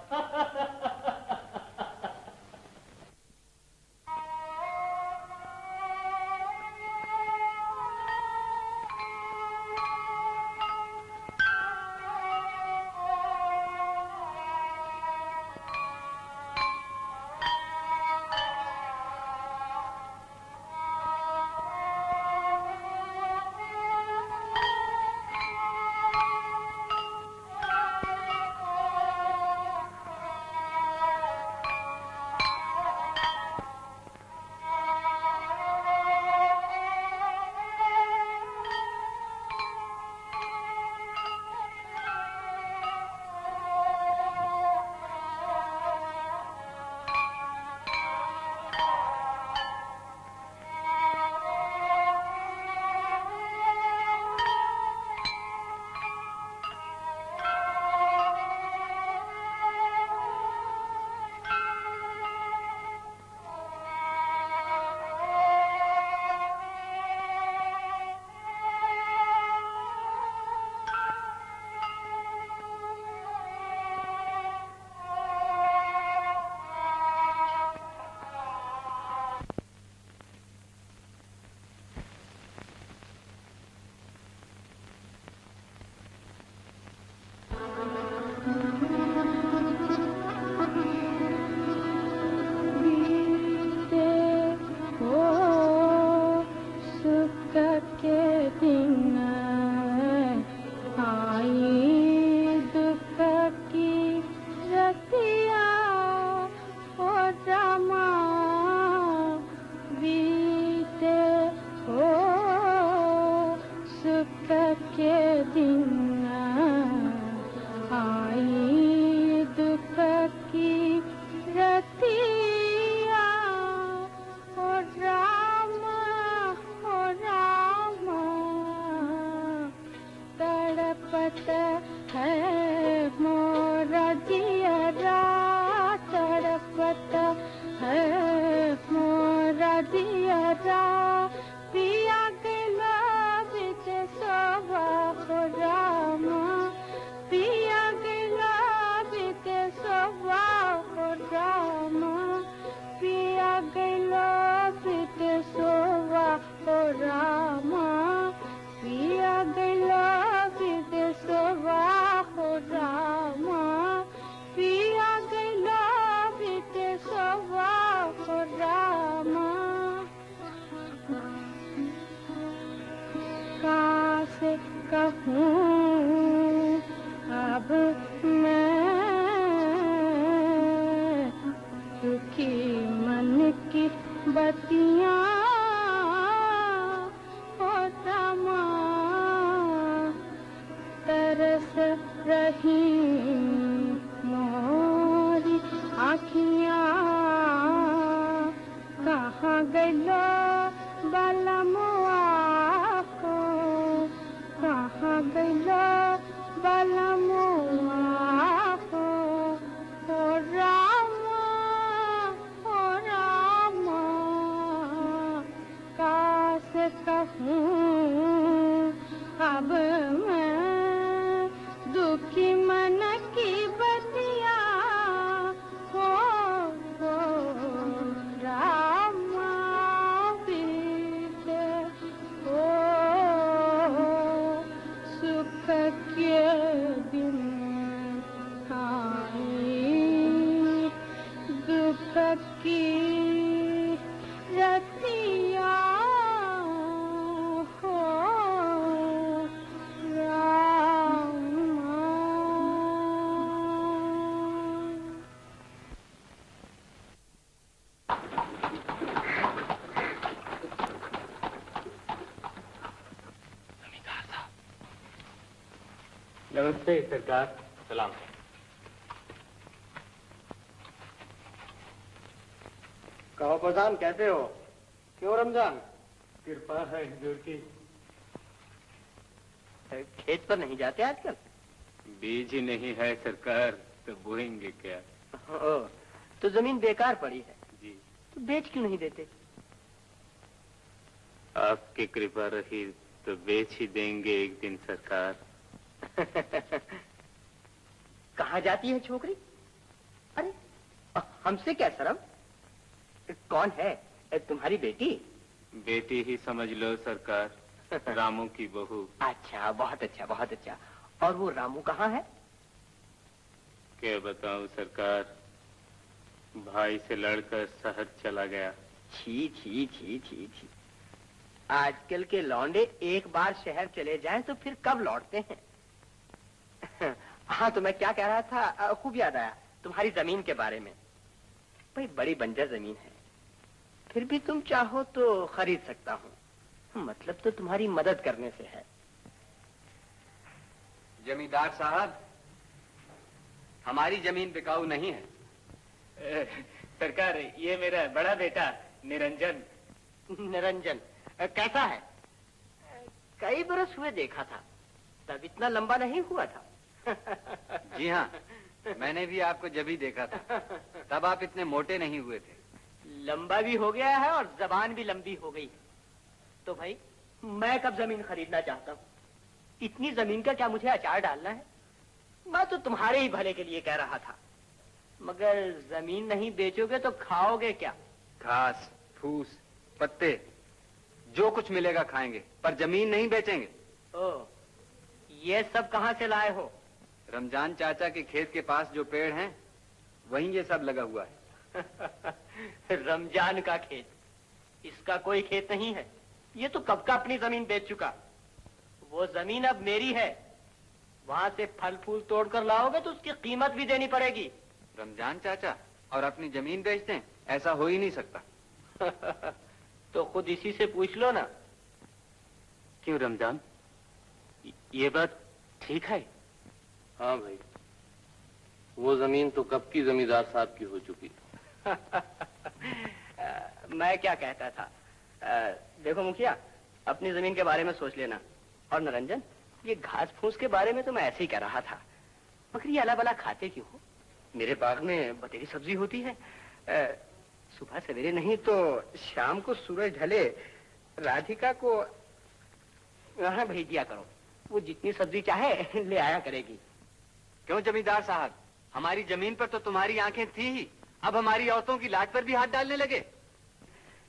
नमस्ते सरकार। सलाम। कहो प्रधान, कैसे हो? क्यों रमजान? कृपा है हुजूर की। खेत पर नहीं जाते आजकल? बीज ही नहीं है सरकार, तो बोएंगे क्या? तो जमीन बेकार पड़ी है जी। तो बेच क्यों नहीं देते? आपकी कृपा रही तो बेच ही देंगे एक दिन सरकार। कहाँ जाती है छोकरी? अरे हमसे क्या शर्म? कौन है? तुम्हारी बेटी? बेटी ही समझ लो सरकार, रामू की बहू। अच्छा, बहुत अच्छा, बहुत अच्छा। और वो रामू कहाँ है? क्या बताऊं सरकार, भाई से लड़कर शहर चला गया। छी छी छी छी छी। आजकल के लौंडे एक बार शहर चले जाएं तो फिर कब लौटते हैं। हाँ, तो मैं क्या कह रहा था, खूब याद आया तुम्हारी जमीन के बारे में। भाई बड़ी बंजर जमीन है, फिर भी तुम चाहो तो खरीद सकता हूँ। मतलब तो तुम्हारी मदद करने से है। जमींदार साहब, हमारी जमीन बिकाऊ नहीं है। सरकार, ये मेरा बड़ा बेटा निरंजन। निरंजन कैसा है? कई बरस हुए देखा था, तब इतना लंबा नहीं हुआ था। जी हाँ, मैंने भी आपको जब ही देखा था, तब आप इतने मोटे नहीं हुए थे। लंबा भी हो गया है और जबान भी लंबी हो गई। तो भाई मैं कब जमीन खरीदना चाहता हूँ? इतनी जमीन का क्या मुझे अचार डालना है? मैं तो तुम्हारे ही भले के लिए कह रहा था। मगर जमीन नहीं बेचोगे तो खाओगे क्या? घास फूस पत्ते जो कुछ मिलेगा खाएंगे, पर जमीन नहीं बेचेंगे। ओ, ये सब कहाँ से लाए हो? रमजान चाचा के खेत के पास जो पेड़ हैं, वहीं ये सब लगा हुआ है। रमजान का खेत? इसका कोई खेत नहीं है, ये तो कब का अपनी जमीन बेच चुका। वो जमीन अब मेरी है, वहां से फल फूल तोड़ कर लाओगे तो उसकी कीमत भी देनी पड़ेगी। रमजान चाचा और अपनी जमीन बेचते हैं, ऐसा हो ही नहीं सकता। तो खुद इसी से पूछ लो ना। क्यों रमजान, ये बात ठीक है? हाँ भाई, वो जमीन तो कब की जमींदार साहब की हो चुकी। मैं क्या कहता था, देखो मुखिया, अपनी जमीन के बारे में सोच लेना। और निरंजन, ये घास फूस के बारे में तो मैं ऐसे ही कह रहा था। मगर ये अला बला खाते क्यों हो? मेरे बाग में बतेरी सब्जी होती है। सुबह सवेरे नहीं तो शाम को सूरज ढले राधिका को यहाँ भेज दिया करो, वो जितनी सब्जी चाहे ले आया करेगी। क्यों जमींदार साहब, हमारी जमीन पर तो तुम्हारी आंखें थी ही, अब हमारी औरतों की लाज पर भी हाथ डालने लगे।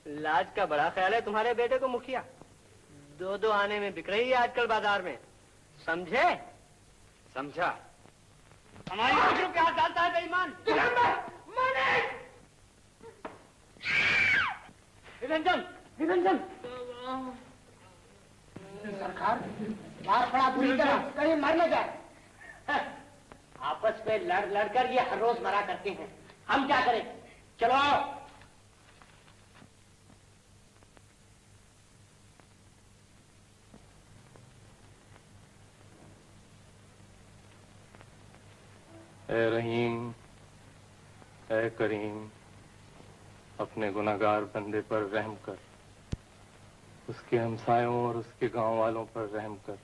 लाज का बड़ा ख्याल है तुम्हारे बेटे को मुखिया। दो दो आने में बिक रही है आजकल बाजार में, समझे? समझा। हमारी औरतों के हाथ डालता है बेईमान। निरंजन, निरंजन। सरकार, मार पड़ा पूरी तरह, कहीं मर न जाए। आपस में लड़ लड़कर ये हर रोज मरा करते हैं, हम क्या करें? चलो आओ। ऐ रहीम, ऐ करीम, अपने गुनाहगार बंदे पर रहम कर, उसके हमसायों और उसके गांव वालों पर रहम कर।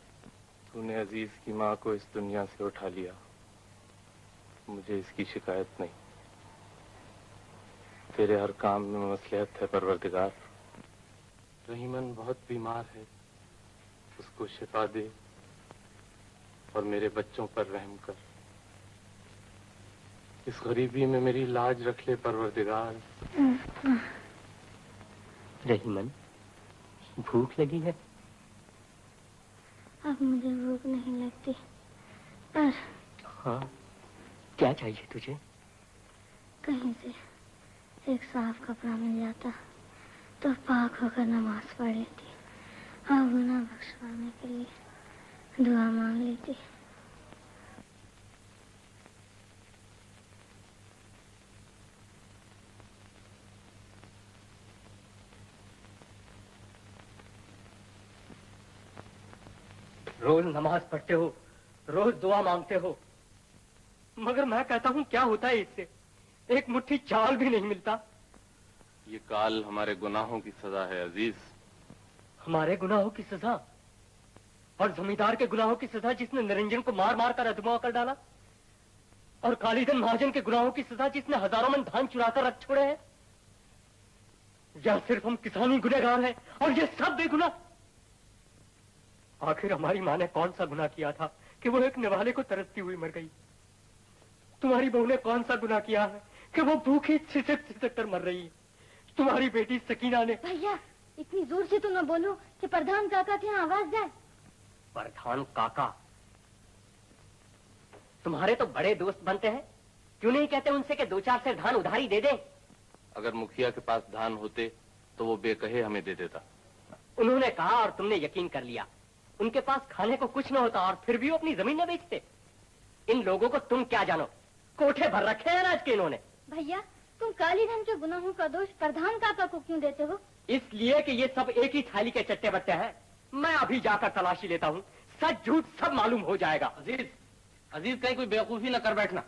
तूने अजीज की माँ को इस दुनिया से उठा लिया, मुझे इसकी शिकायत नहीं। तेरे हर काम में मसलहत है परवरदिगार। रहीमन बहुत बीमार है, उसको शिफा दे और मेरे बच्चों पर रहम कर। इस गरीबी में मेरी लाज रख ले परवरदिगार। रहीमन, भूख लगी है? अब मुझे भूख नहीं लगती, पर हाँ, क्या चाहिए तुझे? कहीं से एक साफ कपड़ा मिल जाता तो पाक होकर नमाज पढ़ लेती और गुनाह बख्शवाने के लिए दुआ मांग लेती। रोज नमाज पढ़ते हो, रोज दुआ मांगते हो, मगर मैं कहता हूँ क्या होता है इससे? एक मुट्ठी चावल भी नहीं मिलता। ये काल हमारे गुनाहों की सजा है अजीज। हमारे गुनाहों की सजा? और जमींदार के गुनाहों की सजा जिसने निरंजन को मार मार कर अधमवा कर डाला? और कालीधन महाजन के गुनाहों की सजा जिसने हजारों मन धान चुरा कर रख छोड़े हैं? या सिर्फ हम किसानी गुनहगार हैं और ये सब बेगुनाह? आखिर हमारी माँ ने कौन सा गुनाह किया था कि वो एक निवाले को तरसती हुई मर गई? तुम्हारी बहू ने कौन सा गुनाह किया है कि वो भूखी छिसक कर मर रही है? तुम्हारी बेटी सकीना ने... भैया, इतनी जोर से तो न बोलो कि प्रधान काका के यहाँ आवाज जाए। प्रधान काका? तुम्हारे तो बड़े दोस्त बनते हैं, क्यों नहीं कहते उनसे कि 2-4 सेर धान उधारी दे दें? अगर मुखिया के पास धान होते तो वो बेकहे हमें दे देता। उन्होंने कहा और तुमने यकीन कर लिया। उनके पास खाने को कुछ न होता और फिर भी वो अपनी जमीन न बेचते। इन लोगों को तुम क्या जानो, कोठे भर रखे हैं अनाज के इन्होंने। भैया, तुम काली धन के गुनाहों का दोष प्रधान काका को क्यों देते हो? इसलिए कि ये सब एक ही थाली के चट्टे बट्टे हैं। मैं अभी जाकर तलाशी लेता हूँ, सच झूठ सब मालूम हो जाएगा। अजीज, अजीज कहीं कोई बेवकूफी न कर बैठना।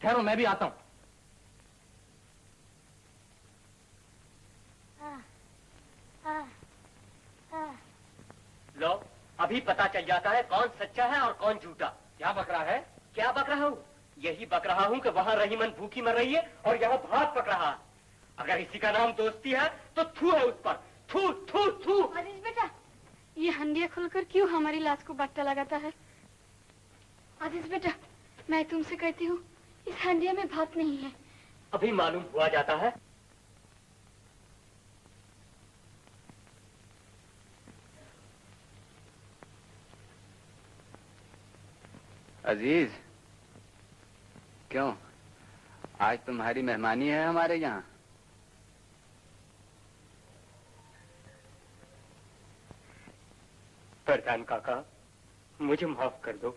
ठहरो, मैं भी आता हूँ। लो, अभी पता चल जाता है कौन सच्चा है और कौन झूठा। क्या बक रहा है? क्या बक रहा हूँ? यही बक रहा हूँ कि वहाँ रहीमन भूखी मर रही है और यहाँ भात पक रहा है। अगर इसी का नाम दोस्ती है तो थू है उस पर, थू थू थू। अजीज बेटा, ये हंडिया खुलकर क्यों हमारी लाश को बट्टा लगाता है? अजीज बेटा, मैं तुमसे कहती हूँ, इस हंडिया में भात नहीं है। अभी मालूम हुआ जाता है। अजीज, क्यों आज तुम्हारी मेहमानी है हमारे यहाँ? प्रधान काका, मुझे माफ कर दो।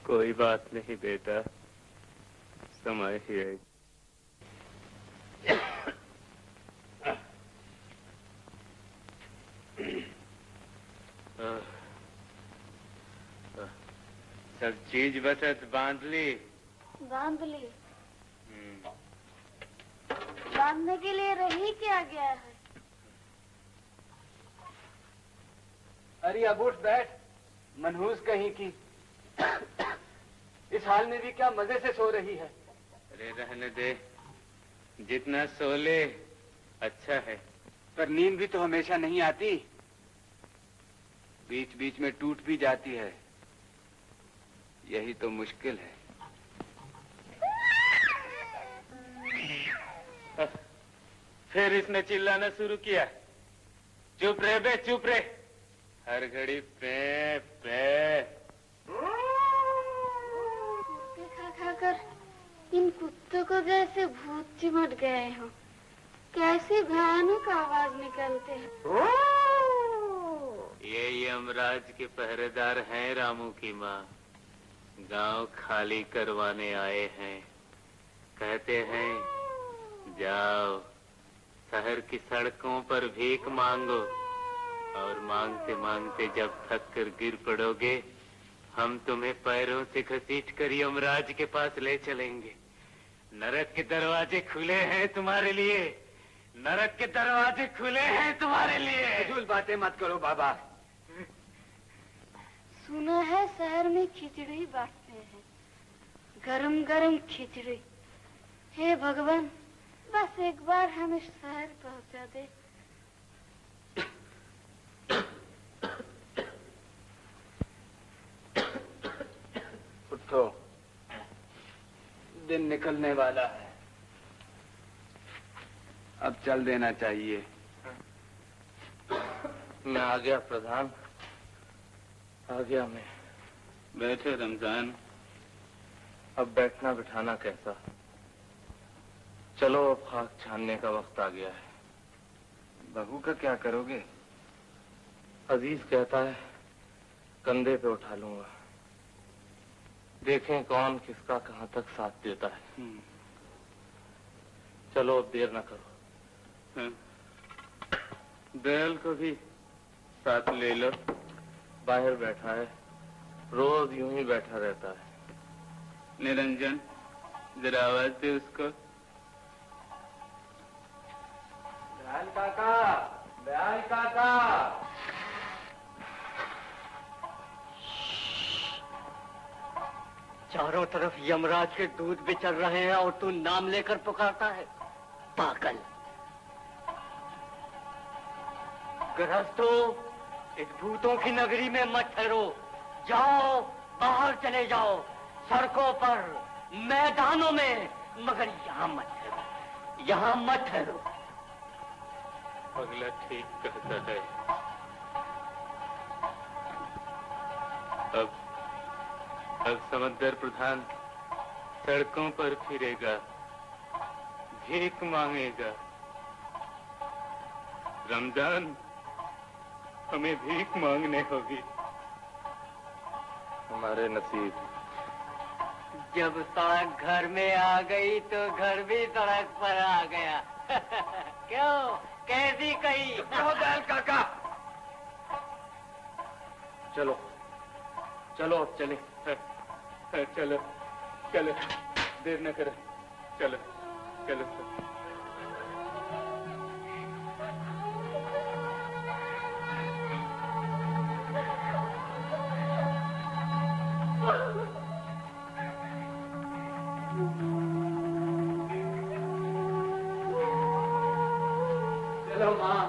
कोई बात नहीं बेटा, समय ही है। सब चीज बचत बांध ली? बांध ली। बांधने के लिए रही क्या गया है? अरे अब उठ बैठ, मनहूस कहीं की। इस हाल में भी क्या मजे से सो रही है? अरे रहने दे, जितना सो ले अच्छा है। पर नींद भी तो हमेशा नहीं आती, बीच बीच में टूट भी जाती है, यही तो मुश्किल है। फिर इसने चिल्लाना शुरू किया। चुप रहे बे, चुप रहे। हर घड़ी पे पे। खा खाकर इन कुत्तों को जैसे भूत चिमट गए हो। कैसी भयानक आवाज निकलते हैं। ये यमराज के पहरेदार हैं रामू की माँ। गांव खाली करवाने आए हैं। कहते हैं जाओ शहर की सड़कों पर भीख मांगो और मांगते मांगते जब थक कर गिर पड़ोगे हम तुम्हें पैरों से घसीट कर यमराज के पास ले चलेंगे। नरक के दरवाजे खुले हैं तुम्हारे लिए, नरक के दरवाजे खुले हैं तुम्हारे लिए। फजूल बातें मत करो बाबा। सुना है शहर में खिचड़ी बांटते हैं, गरम गरम खिचड़ी। हे भगवान, बस एक बार हमें शहर पहुंचा दे। उठो, दिन निकलने वाला है, अब चल देना चाहिए। मैं आ गया प्रधान, आ गया मैं। बैठे रमजान। अब बैठना बिठाना कैसा? चलो अब खाक छानने का वक्त आ गया है। बहू का क्या करोगे? अजीज कहता है कंधे पे उठा लूंगा। देखें कौन किसका कहां तक साथ देता है। चलो अब देर न करो। बैल को भी साथ ले लो। बाहर बैठा है, रोज यूं ही बैठा रहता है। निरंजन, जरा आवाज दे उसको। दयाल काका, दयाल काका। चारों तरफ यमराज के दूध बिचर रहे हैं और तू नाम लेकर पुकारता है। पागल। गृहस्थों, इस भूतों की नगरी में मत ठहरो। जाओ, बाहर चले जाओ, सड़कों पर, मैदानों में, मगर यहाँ मत ठहरो, यहाँ मत ठहरो। अगला ठीक कहता है। अब समंदर प्रधान सड़कों पर फिरेगा, भीख मांगेगा। रमजान, हमें भीख मांगने होगी। हमारे नसीब। जब सड़क घर में आ गई तो घर भी सड़क पर आ गया। क्यों, कैसी कही? दयाल काका, चलो चलो अब चले। चलो चलो, देर न करो, चलो चलो। चलो माँ।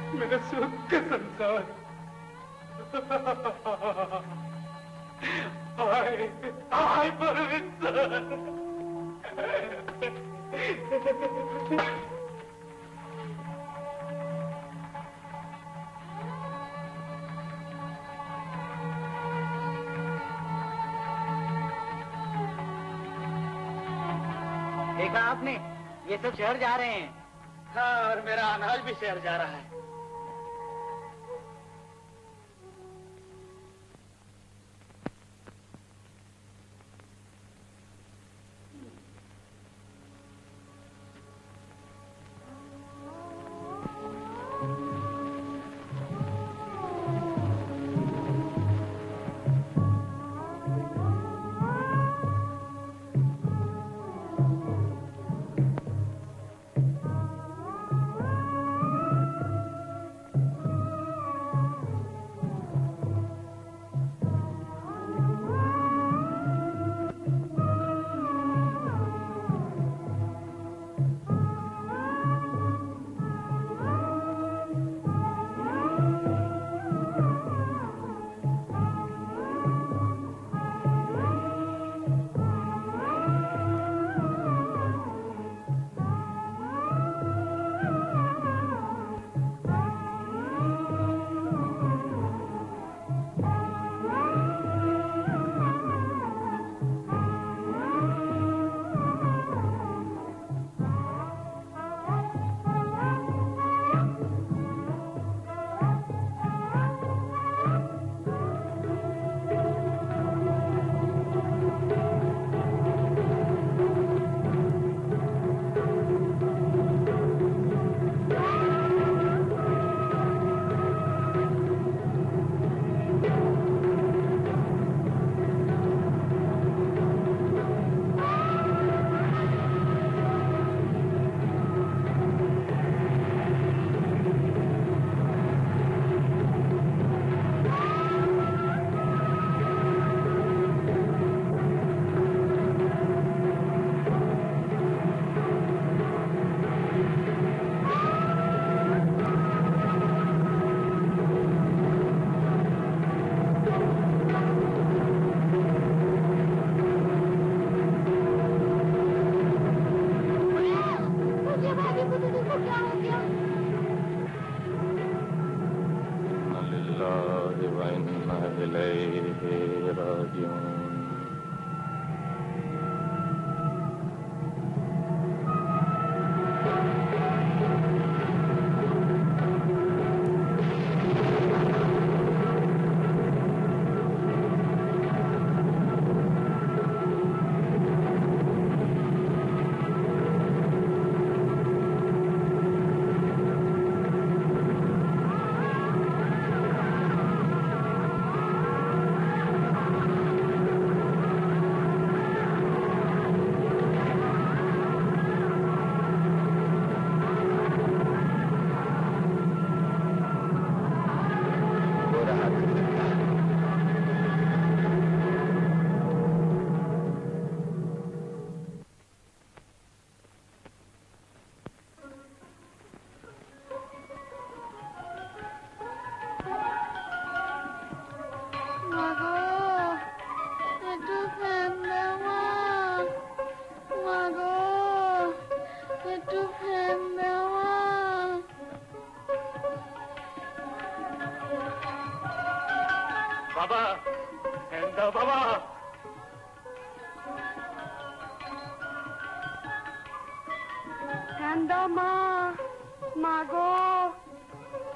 मेरा सुख का संसार। हाय हाय परमेश्वर। देखा आपने, ये सब शहर जा रहे हैं। हाँ, और मेरा अनाज भी शहर जा रहा है। बाबा, हेंदा बाबा। हेंदा माँ, मागो,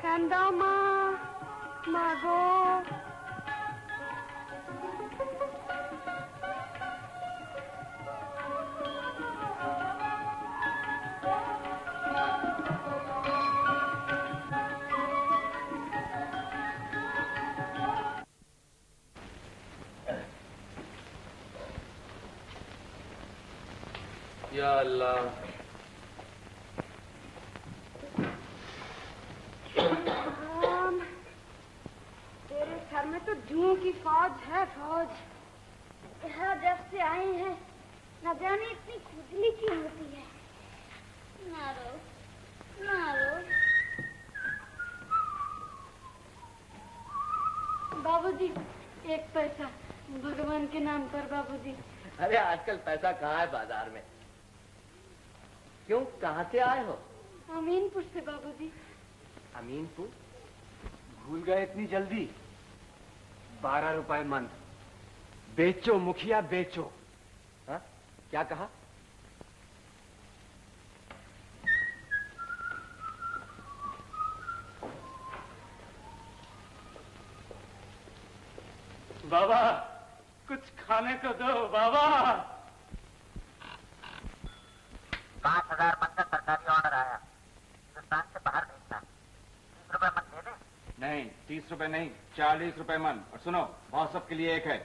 हेंदा माँ, मागो। या अल्लाह। तेरे घर में तो जूं की फौज है, फौज। यहाँ जब से आए हैं न जाने इतनी खुजली क्यों होती है। ना रो, ना रो। बाबूजी, एक पैसा भगवान के नाम पर बाबूजी। अरे आजकल पैसा कहाँ है बाजार में? क्यों, कहाँ से आए हो? अमीनपुर से बाबूजी। अमीनपुर? भूल गए इतनी जल्दी? 12 रुपए मन। बेचो मुखिया, बेचो। हाँ? क्या कहा? बाबा, कुछ खाने को दो बाबा। 5000 मन का सरकारी ऑर्डर आया, हिंदुस्तान से बाहर भेजना। 30 रुपए मन दे दे। नहीं, 30 रुपए नहीं, 40 रुपए मन। और सुनो, बहुत सबके लिए एक है।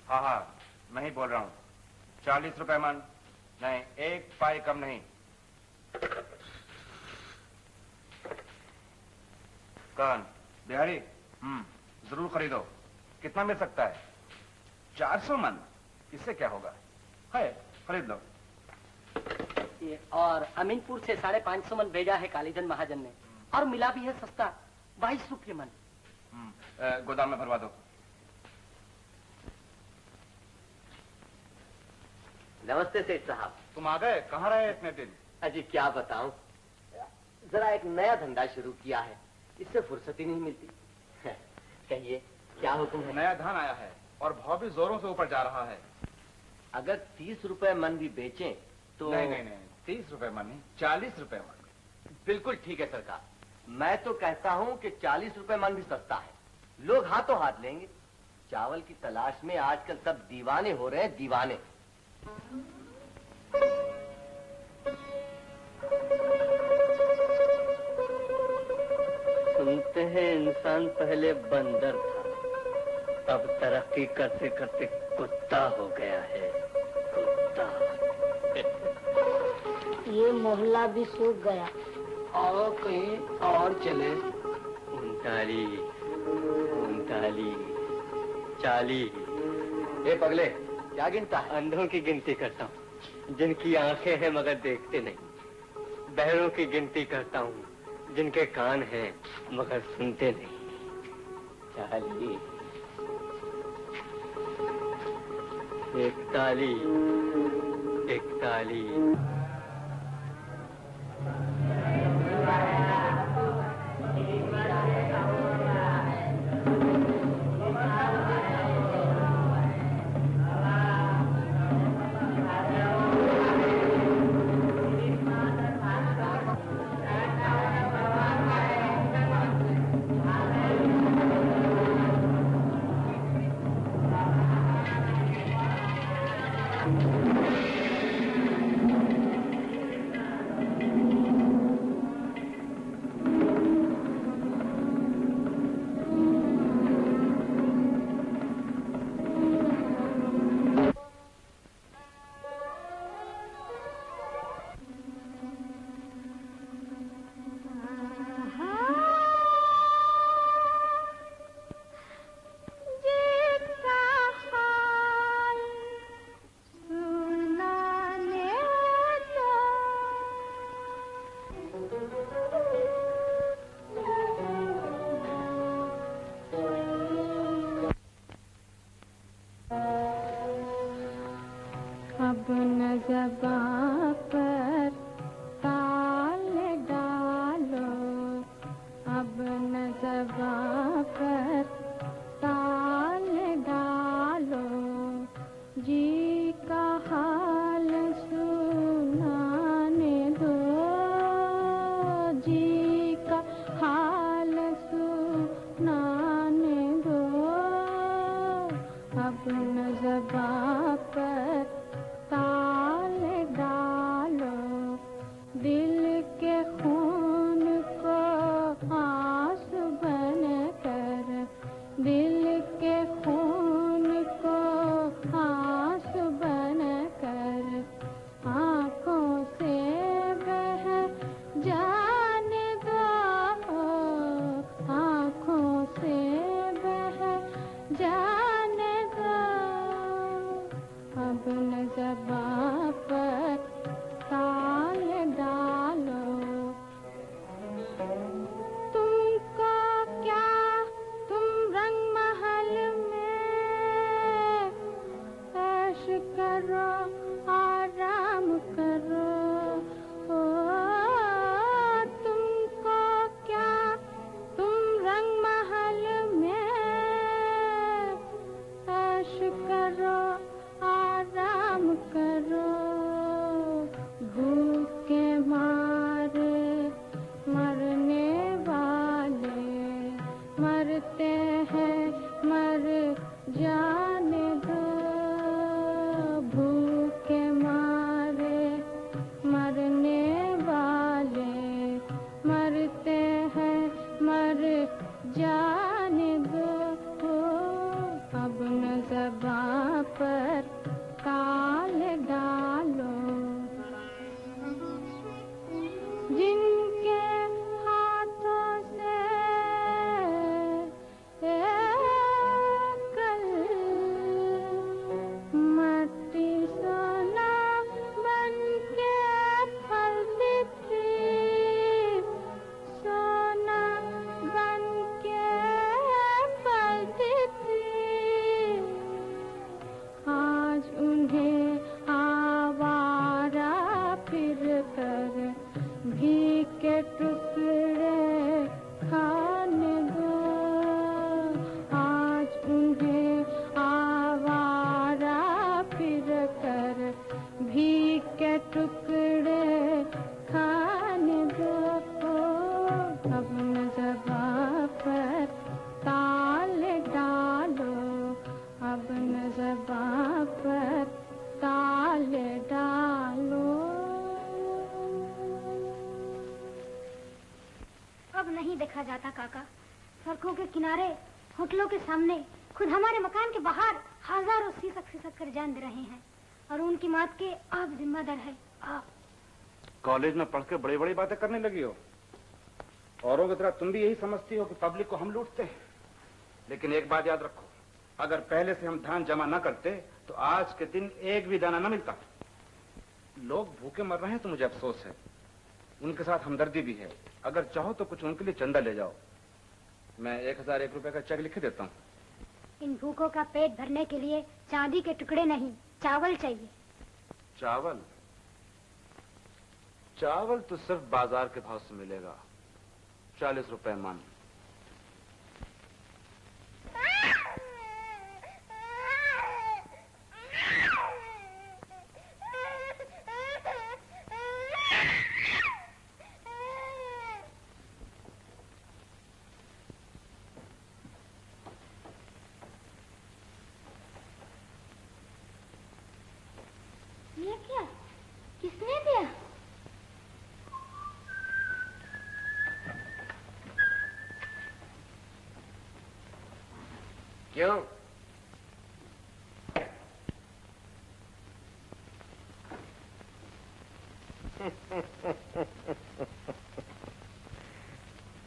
हाँ हाँ, मैं ही बोल रहा हूँ। 40 रुपए मन। नहीं, एक पाई कम नहीं। कौन? बिहारी? जरूर खरीदो। कितना मिल सकता है? 400 मन। इससे क्या होगा? है, खरीद लो। ये और अमीनपुर से 550 मन भेजा है कालीचंद महाजन ने, और मिला भी है सस्ता, 22 रुपये मन। गोदाम में भरवा दो। नमस्ते सेठ साहब। तुम आ गए? कहाँ रहे इतने दिन? अजी क्या बताऊं, जरा एक नया धंधा शुरू किया है, इससे फुर्सत ही नहीं मिलती। कहिए, क्या हुक्म है? नया धान आया है और भाव भी जोरों से ऊपर जा रहा है। अगर 30 रुपए मन भी बेचें तो? नहीं नहीं नहीं, 30 रुपए मन नहीं, 40 रुपए मन। बिल्कुल ठीक है सरकार। मैं तो कहता हूं कि 40 रुपए मन भी सस्ता है, लोग हाथों हाथ लेंगे। चावल की तलाश में आजकल सब दीवाने हो रहे हैं, दीवाने। सुनते हैं इंसान पहले बंदर था, अब तरक्की करते करते कुत्ता हो गया है। कुत्ता। ये मोहल्ला भी सूख गया। और कहीं और चले। 39, 40। ए पगले, क्या गिनता है? अंधों की गिनती करता हूँ, जिनकी आंखें हैं मगर देखते नहीं। बहरों की गिनती करता हूँ, जिनके कान हैं मगर सुनते नहीं। 40, 41, 41। अब न ज़बां पर ताल डालो, अब न जाने दो, अब न ज़बां पर ताल डालो। तुमको क्या, तुम रंग महल में ऐश करो, आराम करो। ओ तुमको क्या, तुम रंग महल में ऐश करो, आराम करो। भूख के मारे मरने वाले मरते हैं, मर जाने दो। भूख के मारे मरने वाले मरते हैं, मर जाने दो। अब न ज़बां पर ताल डालो। जिनके हाथों से कल मट्टी सोना बन के फलती थी, सोना बन के फलती थी, आज उन्हें आवारा फिर कर घी के टुकड़े खाने दो। आज उन्हें आवारा फिर कर घी के टुकड़े खाने दो। अब न ज़बां पर ताल डालो, अब न ज़बां पर ताल डालो। अब नहीं देखा जाता काका, सड़कों के किनारे, होटलों के सामने, खुद हमारे मकान के बाहर हजारों सिसक कर जान दे रहे हैं, और उनकी मौत के आप जिम्मेदार है। आप कॉलेज में पढ़ के बड़ी बड़ी बातें करने लगी हो। औरों की तरह तुम भी यही समझती हो कि पब्लिक को हम लूटते हैं। लेकिन एक बात याद रखो, अगर पहले से हम धान जमा न करते तो आज के दिन एक भी दाना न मिलता। लोग भूखे मर रहे हैं तो मुझे अफसोस है, उनके साथ हमदर्दी भी है। अगर चाहो तो कुछ उनके लिए चंदा ले जाओ, मैं 1001 रुपए का चेक लिख देता हूँ। इन भूखों का पेट भरने के लिए चांदी के टुकड़े नहीं, चावल चाहिए। चावल? चावल तो सिर्फ बाजार के भाव से मिलेगा, 40 रुपए मन। ये क्या? किसने दिया? क्यों?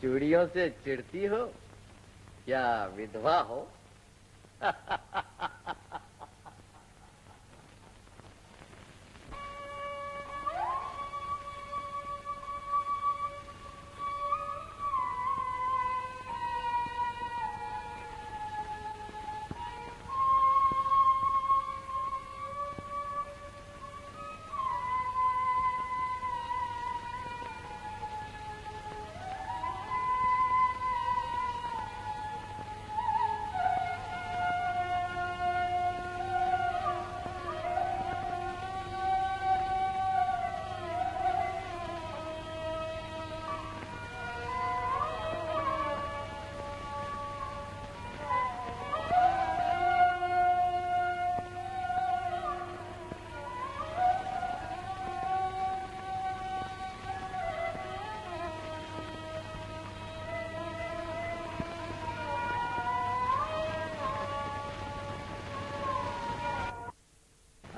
चूड़ियों से चिढ़ती हो या विधवा हो?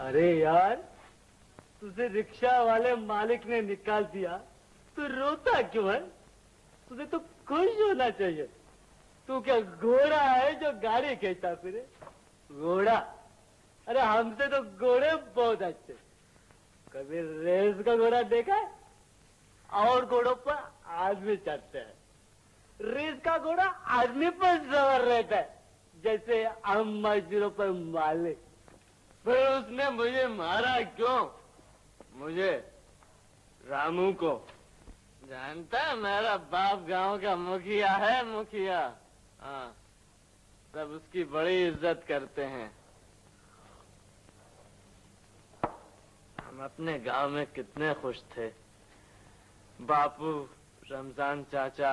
अरे यार, तुझे रिक्शा वाले मालिक ने निकाल दिया, तू रोता क्यों है? तुझे तो खुश होना चाहिए। तू क्या घोड़ा है जो गाड़ी खींचता फिरे? घोड़ा? अरे हमसे तो घोड़े बहुत अच्छे। कभी रेस का घोड़ा देखा है? और घोड़ों पर आदमी चढ़ते हैं। रेस का घोड़ा आदमी पर सवार रहता है, जैसे हम मजदूरों पर मालिक। फिर उसने मुझे मारा क्यों? मुझे, रामू को। जानता है मेरा बाप गांव का मुखिया है, मुखिया। हाँ, सब उसकी बड़ी इज्जत करते हैं। हम अपने गांव में कितने खुश थे। बापू, रमजान चाचा,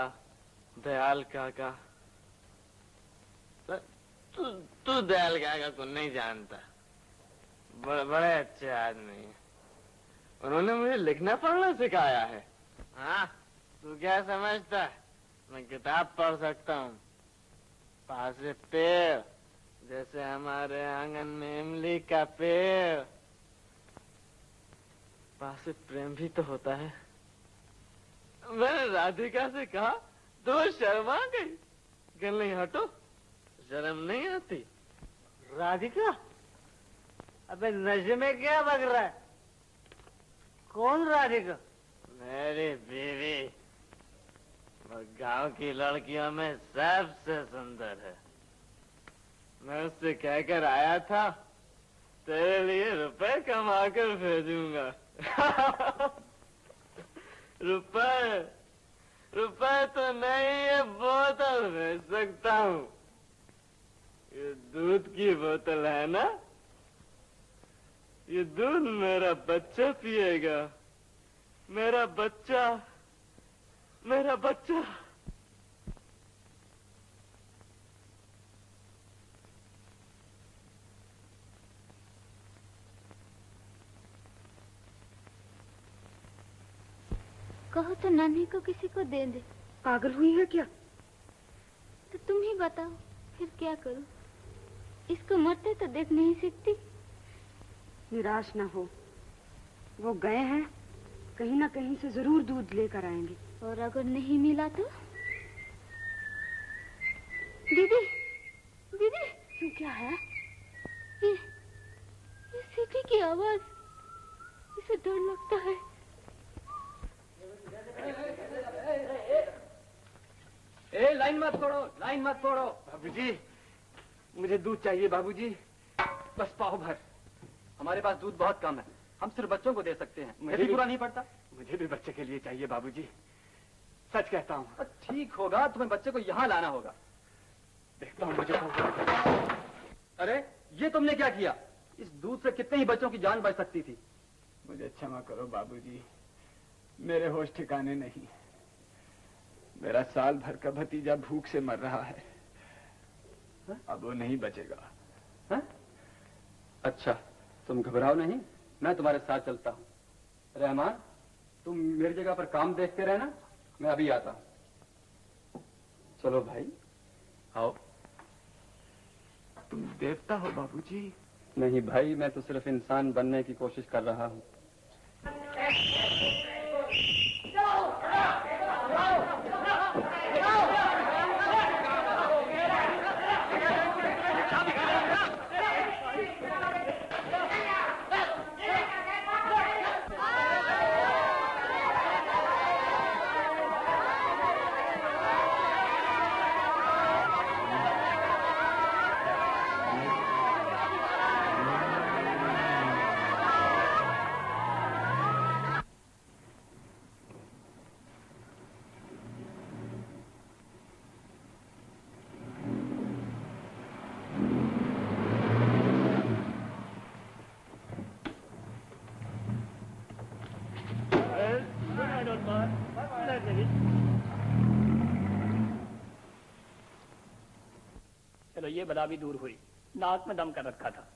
दयाल काका। तू दयाल काका को नहीं जानता। बड़े अच्छे आदमी हैं। उन्होंने मुझे लिखना पढ़ना सिखाया है। हाँ, तू क्या समझता है मैं किताब पढ़ सकता हूँ? पासे पेड़, जैसे हमारे आंगन में इमली का पेड़। पासे प्रेम भी तो होता है। मैंने राधिका से कहा तो शर्मा गई। कल नहीं, हटो, शर्म नहीं आती। राधिका? अबे नशे में क्या बग रहा है? कौन राधिका? मेरी बीवी। वो गांव की लड़कियों में सबसे सुंदर है। मैं उससे कहकर आया था तेरे लिए रुपए कमा कर भेजूंगा। रुपए तो नहीं, ये बोतल भेज सकता हूँ। ये दूध की बोतल है ना? ये दूध मेरा बच्चा पिएगा। मेरा बच्चा, मेरा बच्चा। कहो तो नानी को किसी को दे दे। पागल हुई है क्या? तो तुम ही बताओ, फिर क्या करूं? इसको मरते तो देख नहीं सकती। निराश ना हो, वो गए हैं, कहीं ना कहीं से जरूर दूध लेकर आएंगे। और अगर नहीं मिला तो? दीदी, दीदी। क्या है? ये सीटी की आवाज, इसे डर लगता है। लाइन मत तोड़ो, लाइन मत तोड़ो। बाबूजी, मुझे दूध चाहिए बाबूजी, बस पाव भर। हमारे पास दूध बहुत कम है, हम सिर्फ बच्चों को दे सकते हैं। मुझे भी भी पूरा नहीं पड़ता। मुझे भी बच्चे के लिए चाहिए बाबूजी, सच कहता हूँ। ठीक होगा, तुम्हें बच्चे को यहाँ लाना होगा। देखता हूँ मुझे। अरे ये तुमने क्या किया? इस दूध से कितने ही बच्चों की जान बच सकती थी। मुझे क्षमा करो बाबूजी, मेरे होश ठिकाने नहीं। मेरा साल भर का भतीजा भूख से मर रहा है। अब वो नहीं बचेगा। हा? अच्छा, तुम घबराओ नहीं, मैं तुम्हारे साथ चलता हूँ। रहमान, तुम मेरी जगह पर काम देखते रहना, मैं अभी आता हूँ। चलो भाई, आओ। तुम देवता हो बाबूजी? नहीं भाई, मैं तो सिर्फ इंसान बनने की कोशिश कर रहा हूँ। चलो ये बला भी दूर हुई, नाक में दम कर रखा था।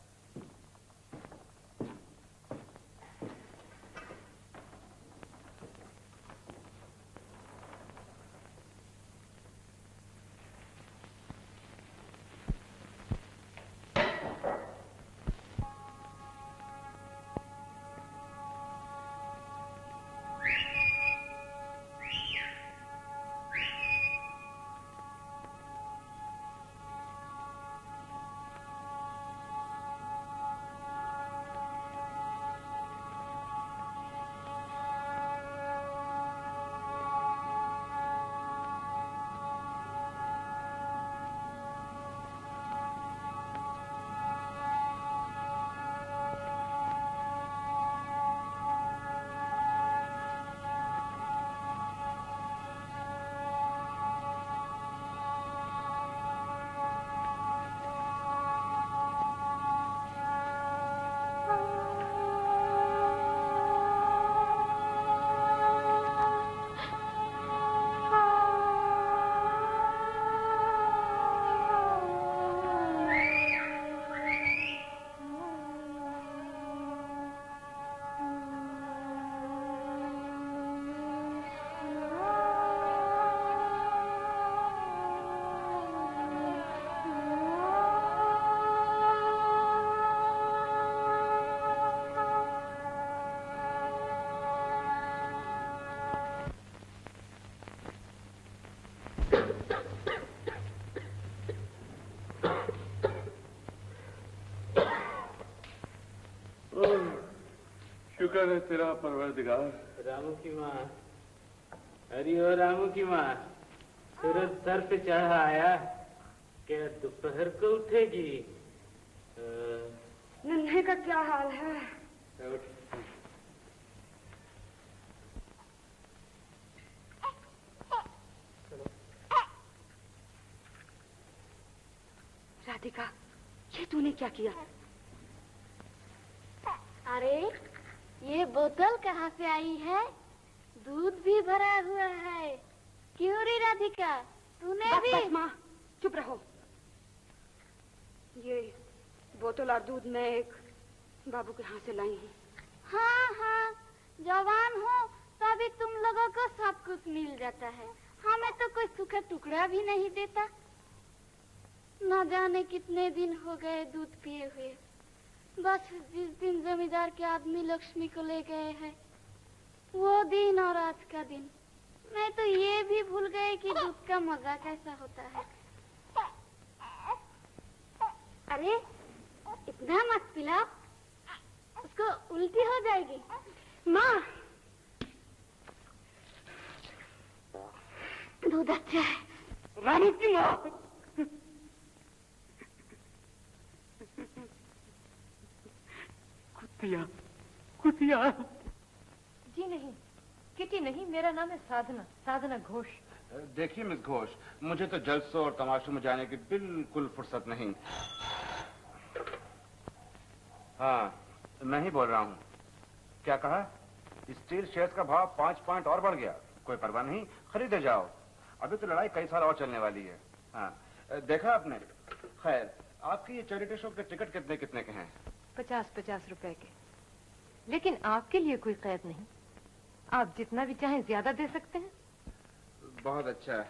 करे तेरा परवरदिगार। रामू की माँ, अरे ओ रामू की माँ, सूरज सर पे चढ़ा आया, क्या दोपहर को उठेगी? नन्हे का क्या हाल है? राधिका, ये तूने क्या किया? अरे ये बोतल कहाँ से आई है? दूध भी भरा हुआ है। क्यों रे राधिका, तूने बस, भी? बस माँ, चुप रहो। ये बोतल और दूध मैं एक बाबू के हाथ से लाई हूँ। हाँ हाँ, जवान हो तभी तुम लोगों को सब कुछ मिल जाता है, हमें तो कोई सूखा टुकड़ा भी नहीं देता। न जाने कितने दिन हो गए दूध पिए हुए। बस जिस दिन जमींदार के आदमी लक्ष्मी को ले गए हैं, वो दिन और आज का दिन, मैं तो ये भी भूल गई कि दूध का मजा कैसा होता है। अरे इतना मत पिलाओ, उसको उल्टी हो जाएगी। माँ, दूध अच्छा है। रानी की माँ, कुतिया, कुतिया। जी नहीं, किटी नहीं, मेरा नाम है साधना, साधना घोष। देखिए मिस घोष, मुझे तो जलसों और तमाशों में जाने की बिल्कुल फुर्सत नहीं। हाँ, मैं ही बोल रहा हूँ। क्या कहा? स्टील शेयर्स का भाव 5 पॉइंट और बढ़ गया। कोई परवाह नहीं, खरीदे जाओ। अभी तो लड़ाई कई साल और चलने वाली है। हाँ, देखा आपने? खैर, आपके ये चैरिटी शो के टिकट कितने कितने के हैं? 50-50 रुपए के। लेकिन आपके लिए कोई कैद नहीं, आप जितना भी चाहें ज्यादा दे सकते हैं। बहुत अच्छा है।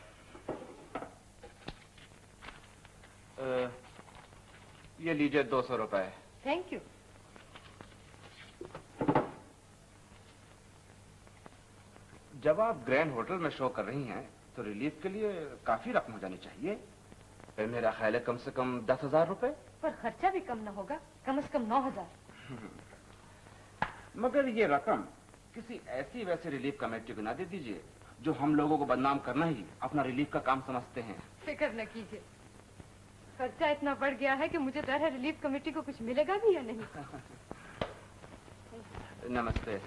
ये लीजिए 200 रुपए। Thank you. जब आप ग्रैंड होटल में शो कर रही हैं तो रिलीफ के लिए काफी रकम हो जानी चाहिए। मेरा ख्याल है कम से कम 10,000 रुपए। पर खर्चा भी कम ना होगा, कम से कम 9,000। मगर ये रकम किसी ऐसी वैसी रिलीफ कमेटी को ना दे दीजिए जो हम लोगों को बदनाम करना ही अपना रिलीफ का काम समझते हैं। फिक्र न कीजिए, खर्चा इतना बढ़ गया है कि मुझे डर है रिलीफ कमेटी को कुछ मिलेगा भी या नहीं। नमस्ते।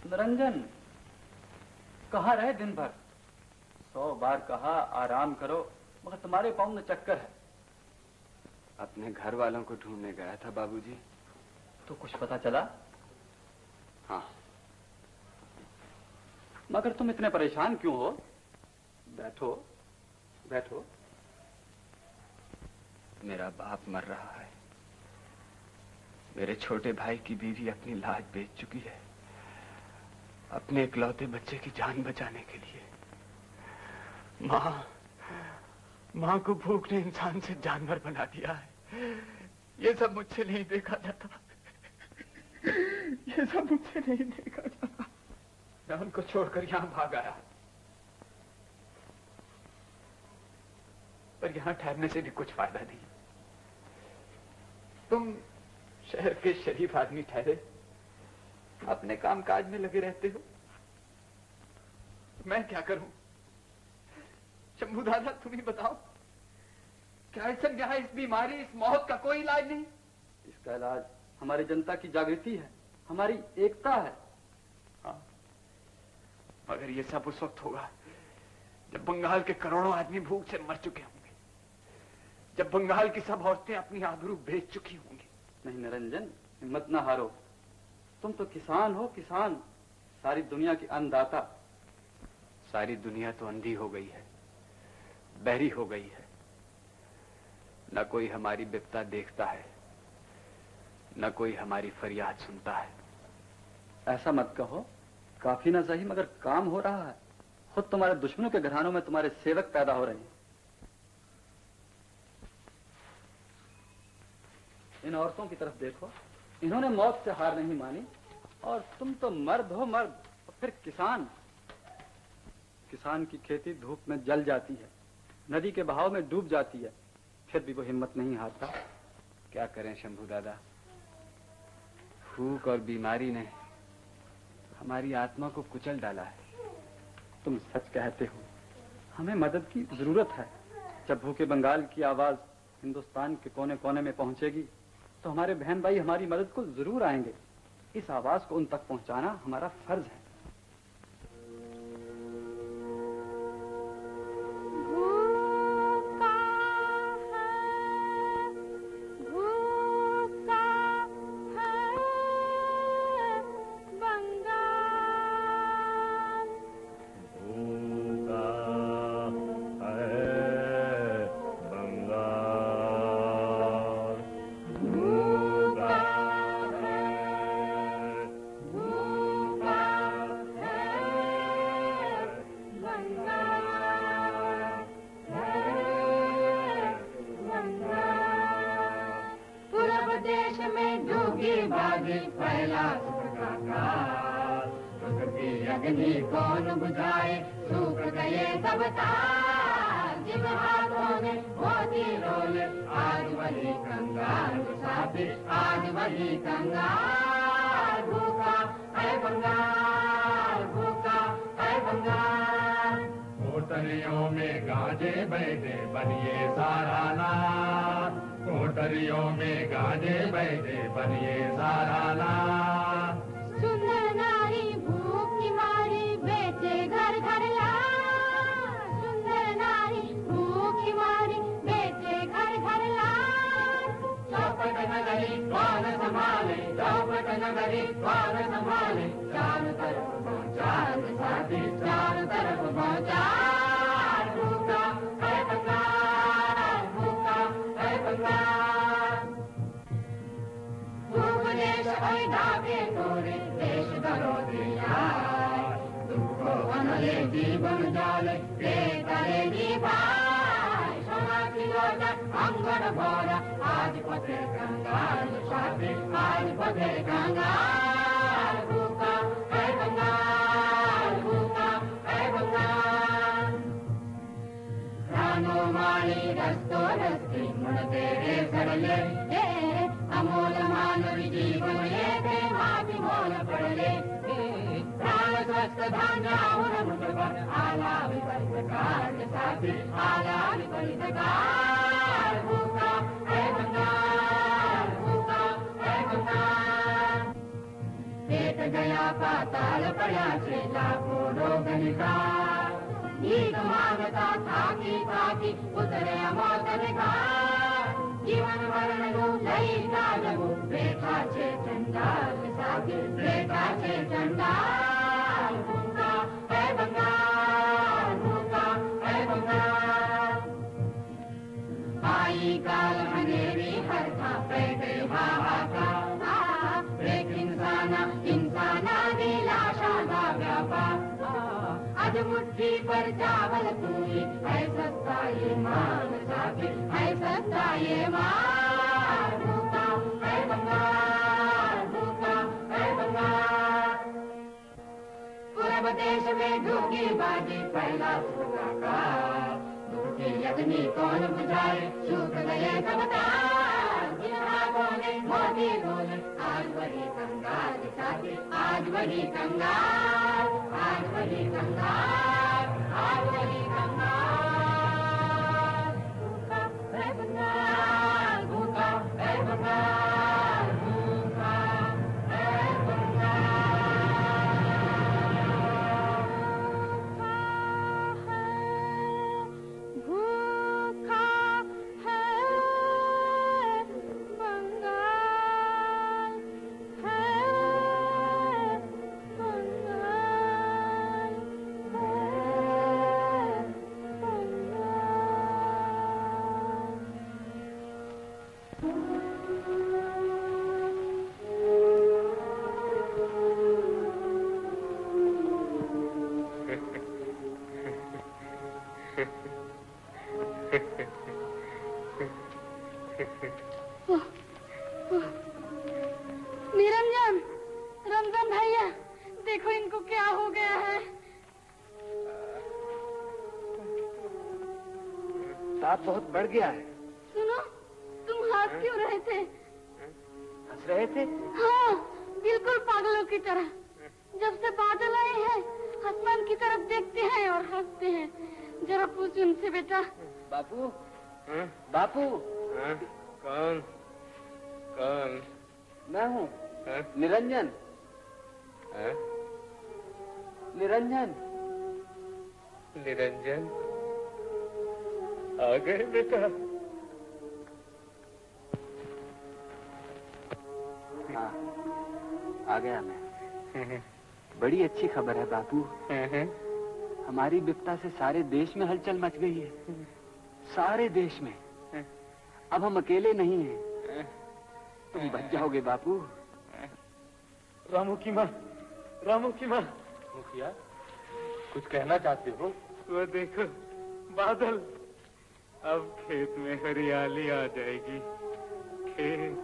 निरंजन, कहाँ रहे दिन भर? 100 बार कहा आराम करो, मगर तुम्हारे पाँव में चक्कर है। अपने घर वालों को ढूंढने गया था बाबूजी। तो कुछ पता चला? हाँ। मगर तुम इतने परेशान क्यों हो? बैठो, बैठो। मेरा बाप मर रहा है। मेरे छोटे भाई की बीवी अपनी लाज बेच चुकी है अपने इकलौते बच्चे की जान बचाने के लिए। माँ को भूख ने इंसान से जानवर बना दिया है। ये सब मुझसे नहीं देखा जाता। ये सब मुझसे नहीं देखा जाता। मैं उनको छोड़कर यहाँ भाग आया, पर यहाँ ठहरने से भी कुछ फायदा नहीं। तुम शहर के शरीफ आदमी ठहरे अपने काम काज में लगे रहते हो, मैं क्या करूं? शंभू दादा तुम ही बताओ, क्या इस यहाँ इस बीमारी, इस मौत का कोई इलाज नहीं? इसका इलाज हमारी जनता की जागृति है, हमारी एकता है। हाँ, मगर ये सब उस वक्त होगा जब बंगाल के करोड़ों आदमी भूख से मर चुके होंगे, जब बंगाल की सब औरतें अपनी आबरू बेच चुकी होंगी। नहीं निरंजन, हिम्मत ना हारो। तुम तो किसान हो, किसान, सारी दुनिया की अन्नदाता। सारी दुनिया तो अंधी हो गई है, बहरी हो गई है। न कोई हमारी विपदा देखता है, न कोई हमारी फरियाद सुनता है। ऐसा मत कहो, काफी ना सही मगर काम हो रहा है। खुद तुम्हारे दुश्मनों के घरानों में तुम्हारे सेवक पैदा हो रहे हैं। इन औरतों की तरफ देखो, इन्होंने मौत से हार नहीं मानी, और तुम तो मर्द हो मर्द, और फिर किसान। किसान की खेती धूप में जल जाती है, नदी के बहाव में डूब जाती है, फिर भी वो हिम्मत नहीं हारता। क्या करें शंभू दादा, भूख और बीमारी ने हमारी आत्मा को कुचल डाला है। तुम सच कहते हो, हमें मदद की जरूरत है। जब भूखे बंगाल की आवाज हिंदुस्तान के कोने कोने में पहुंचेगी तो हमारे बहन भाई हमारी मदद को जरूर आएंगे। इस आवाज को उन तक पहुंचाना हमारा फर्ज है। कोठरियों में गाजे बैठे बनिए साराना, कोठरियों में गाजे बैठे बनिए साराना। सुंदर नारी भूख की मारी बेचे घर घर ला, सुंदर नारी भूख की मारी बेचे घर घर ला। चौपट नगरी कौन संभाले, चौपट नगरी कौन संभाले, चारों तरफ पहुंचार साथी, चारों तरफ पहुंचार। भूखा है बंगाल, भूखा है बंगाल। भूख देश और ढाके तोरे देश करो दिया, तुमको अनले जीवन जाले के करेगी भाई। सोना की लोटा अंगन भोरा आज पते कंगाल साथी, आज पते कंगाल। भूखा है बंगाल, भूखा है बंगाल। रानो माली रस्तो रस्ती मुड़ तेरे सरले, अमोल मानव जीवन लेते माफी मोल पड़ले। प्राण स्वस्थ धान्य और मुझपर आला विपरीत काल साथी, आला विपरीत काल। भूखा है बंगाल, भूखा है बंगाल। पेट गया पाताल पड़ा से लाखों रोग निकाल, भीख मांगता थाकी थाकी उतरे मौत निकाल। जीवन मरण लो लई कालगु बेटा छे चंडाल साथी, बेटा छे चंडाल। भूखा है बंगाल, भूखा है बंगाल। आई काल हनेरी हर था पेटे हाहाकार, एक इंसाना इंसाना दी लाशा का व्यापार। आज मुट्ठी पर चावल पूरी है सस्ता ये माल साथी, है सस्ता ये माल। भूखा है बंगाल, भूखा है बंगाल। पूर्व देश में ढूंढी बाजी पहला सूखा काल, ढूंढी अग्नि कौन बुझाए, सूख गए सब तार। जिन हाथों ने मोती बोले आज वही कंगाल साथी, आज वही कंगाल, आज वही कंगाल, आज वही कंगाल। भूखा है बंगाल, भूखा है बंगाल, भूखा है बंगाल। भूखा है बंगाल, है निरंजन, रमजान भैया, देखो इनको क्या हो गया है। ताप बहुत बढ़ गया है। सुनो, तुम हंस क्यों रहे थे? हंस रहे थे? हाँ, बिल्कुल पागलों की तरह। जब से बादल आए हैं आसमान की तरफ देखते हैं और हंसते हैं। जरा पूछ उनसे बेटा। बापू बापू। कौन कौन? मैं हूँ निरंजन। निरंजन निरंजन आ गए बेटा। हाँ आ गया मैं। बड़ी अच्छी खबर है बापू। हमारी विपदा से सारे देश में हलचल मच गई है। सारे देश में। अब हम अकेले नहीं हैं। तुम बच जाओगे बापू। रामू की माँ, रामू की माँ। मुखिया कुछ कहना चाहते हो? वो देखो बादल, अब खेत में हरियाली आ जाएगी। खेत,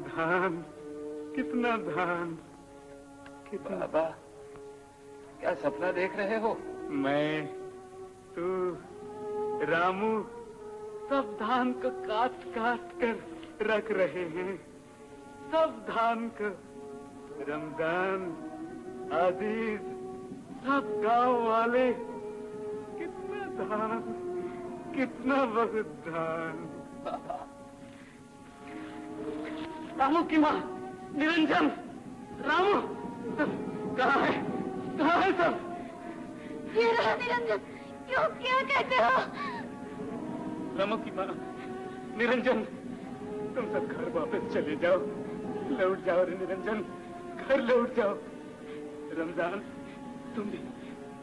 धान, कितना धान, कितना। बाबा क्या सपना देख रहे हो? मैं, तू, रामू सब धान को काट काट कर रख रहे हैं। सब धान को रमजान, आजीज, सब गांव वाले, कितना धान, कितना बहुत धान। रामू की माँ, निरंजन, रामू कहाँ है? कहाँ है सब? ये रहा निरंजन। क्यों क्या कहते हो? रामू की माँ, निरंजन, तुम सब घर वापस चले जाओ। लौट जाओ रे निरंजन, घर लौट जाओ। रमजान,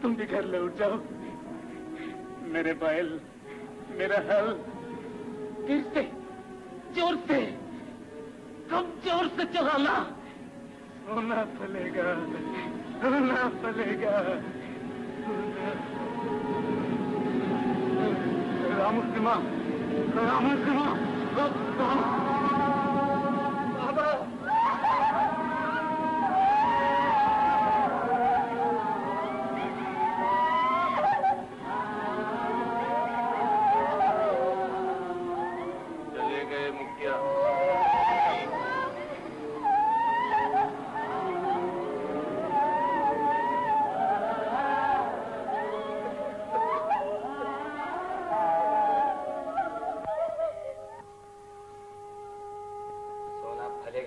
तुम भी घर लौट जाओ। मेरे बैल, मेरा हल, फिर से जोर से, कब जोर से चलाना। सोना फलेगा, सोना फलेगा। रामू की माँ, रामू की माँ, बाबा। चले गए मुखिया।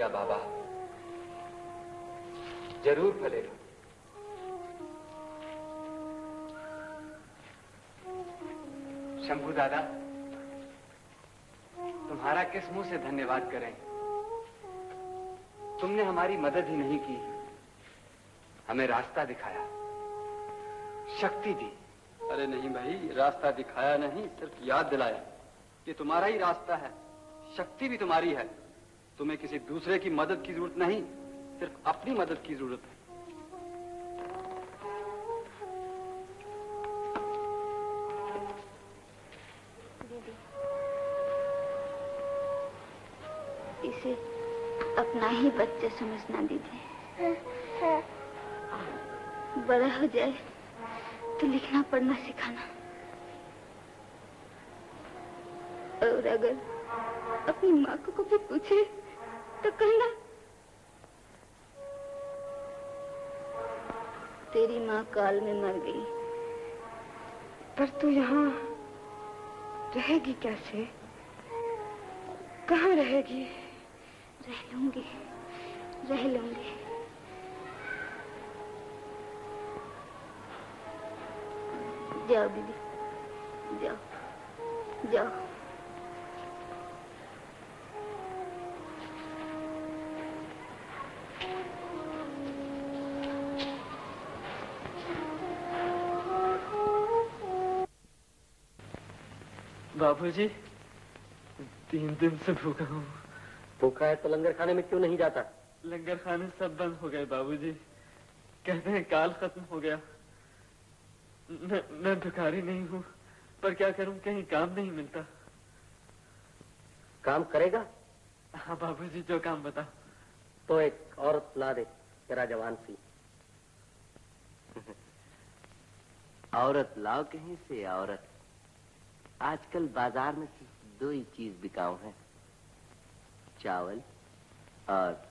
बाबा जरूर फलेगा। शंभू दादा, तुम्हारा किस मुंह से धन्यवाद करें। तुमने हमारी मदद ही नहीं की, हमें रास्ता दिखाया, शक्ति दी। अरे नहीं भाई, रास्ता दिखाया नहीं, सिर्फ याद दिलाया कि तुम्हारा ही रास्ता है, शक्ति भी तुम्हारी है। तुम्हें किसी दूसरे की मदद की जरूरत नहीं, सिर्फ अपनी मदद की जरूरत है। दीदी, इसे अपना ही बच्चा समझना दीदी। बड़ा हो जाए तो लिखना पढ़ना सिखाना, और अगर अपनी माँ को कभी पूछे तो कहना तेरी माँ काल में मर गई। पर तू यहाँ रहेगी कैसे? कहाँ रहेगी? रह लूंगी, रह लूंगी। जाओ दीदी, जाओ जाओ। बाबूजी, 3 दिन से भूखा हूँ। भूखा है तो लंगर खाने में क्यों नहीं जाता? लंगर खाने सब बंद हो गए बाबूजी। कहते हैं काल खत्म हो गया। मैं भिखारी नहीं हूँ, पर क्या करूँ, कहीं काम नहीं मिलता। काम करेगा? हाँ बाबूजी, जो काम बता। तो एक औरत ला दे, तेरा जवान सी। औरत लाओ कहीं से औरत। आजकल बाजार में सिर्फ 2 ही चीज बिकाऊ है, चावल और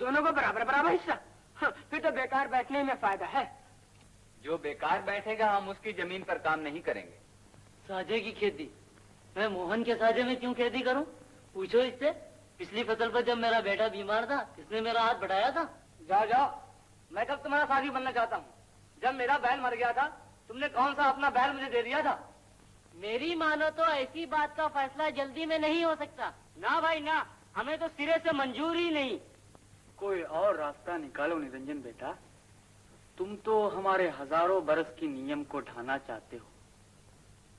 दोनों को बराबर बराबर हिस्सा। हाँ, फिर तो बेकार बैठने में फायदा है। जो बेकार बैठेगा हम उसकी जमीन पर काम नहीं करेंगे। साजे की खेती? मैं मोहन के साजे में क्यों खेती करूं? पूछो इससे। पिछली फसल पर जब मेरा बेटा बीमार था, किसने मेरा हाथ बढ़ाया था? जाओ जाओ, मैं कब तुम्हारा साथी बनना चाहता हूँ? जब मेरा बैल मर गया था, तुमने कौन सा अपना बैल मुझे दे दिया था? मेरी मानो तो ऐसी बात का फैसला जल्दी में नहीं हो सकता। ना भाई ना, हमें तो सिरे से मंजूर ही नहीं। कोई और रास्ता निकालो निरंजन बेटा। तुम तो हमारे हजारों बरस की नियम को ढाना चाहते हो।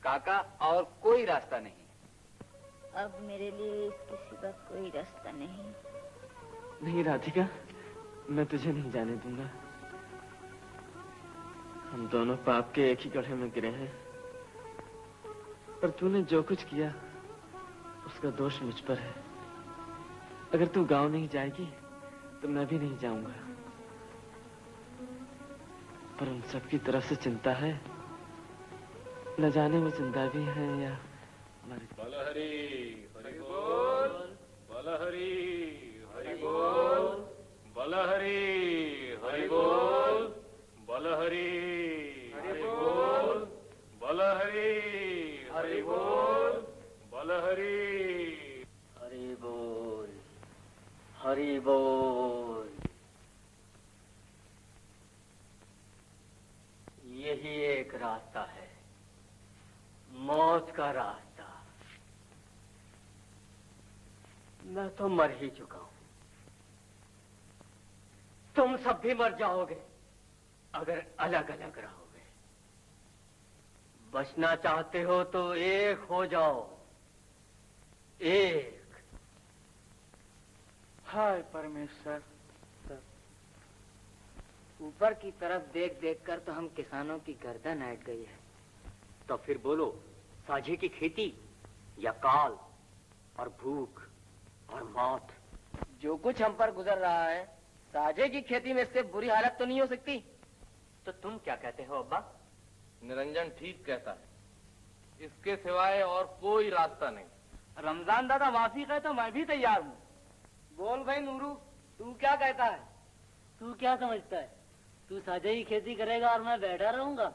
काका, और कोई रास्ता नहीं। अब मेरे लिए इसके सिवा कोई रास्ता नहीं। नहीं राधिका, मैं तुझे नहीं जाने दूंगा। हम दोनों पाप के एक ही गड्ढे में गिरे हैं, पर तूने जो कुछ किया उसका दोष मुझ पर है। अगर तू गांव नहीं जाएगी तो मैं भी नहीं जाऊंगा, पर उन सबकी तरफ से चिंता है, न जाने वो जिंदा भी है या मर गए। बलहरी हरि बोल, बलहरी हरि बोल, बलहरी हरि बोल, बलहरी हरि बोल, बलहरी हरि बोल, बलहरी हरि बोल, हरि बोल। यही एक रास्ता है, मौत का रास्ता। मैं तो मर ही चुका हूं, तुम सब भी मर जाओगे अगर अलग अलग रहोगे। बचना चाहते हो तो एक हो जाओ, एक। हाय परमेश्वर, ऊपर की तरफ देख देख कर तो हम किसानों की गर्दन हट गई है। तो फिर बोलो, साझे की खेती या काल और भूख और मौत? जो कुछ हम पर गुजर रहा है, साझे की खेती में इससे बुरी हालत तो नहीं हो सकती। तो तुम क्या कहते हो अब्बा? निरंजन ठीक कहता है, इसके सिवाय और कोई रास्ता नहीं। रमजान दादा माफी कहे तो मैं भी तैयार हूँ। बोल भाई नूरू, तू क्या कहता है? तू क्या समझता है? तू साझे की खेती करेगा और मैं बैठा रहूंगा?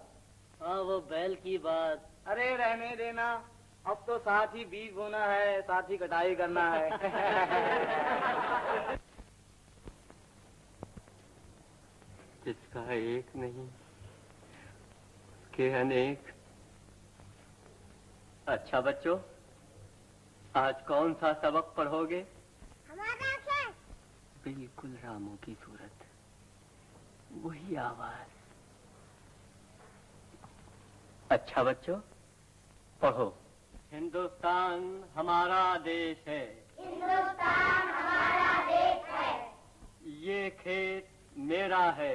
हाँ, वो बैल की बात। अरे रहने देना, अब तो साथ ही बीज बोना है, साथ ही कटाई करना है। जिसका एक नहीं उसके अनेक। अच्छा बच्चों, आज कौन सा सबक पढ़ोगे? हमारा क्या? बिल्कुल रामू की सूरत, वही आवाज। अच्छा बच्चों, पढ़ो। हिंदुस्तान हमारा देश है, हिंदुस्तान हमारा देश है, ये खेत मेरा है,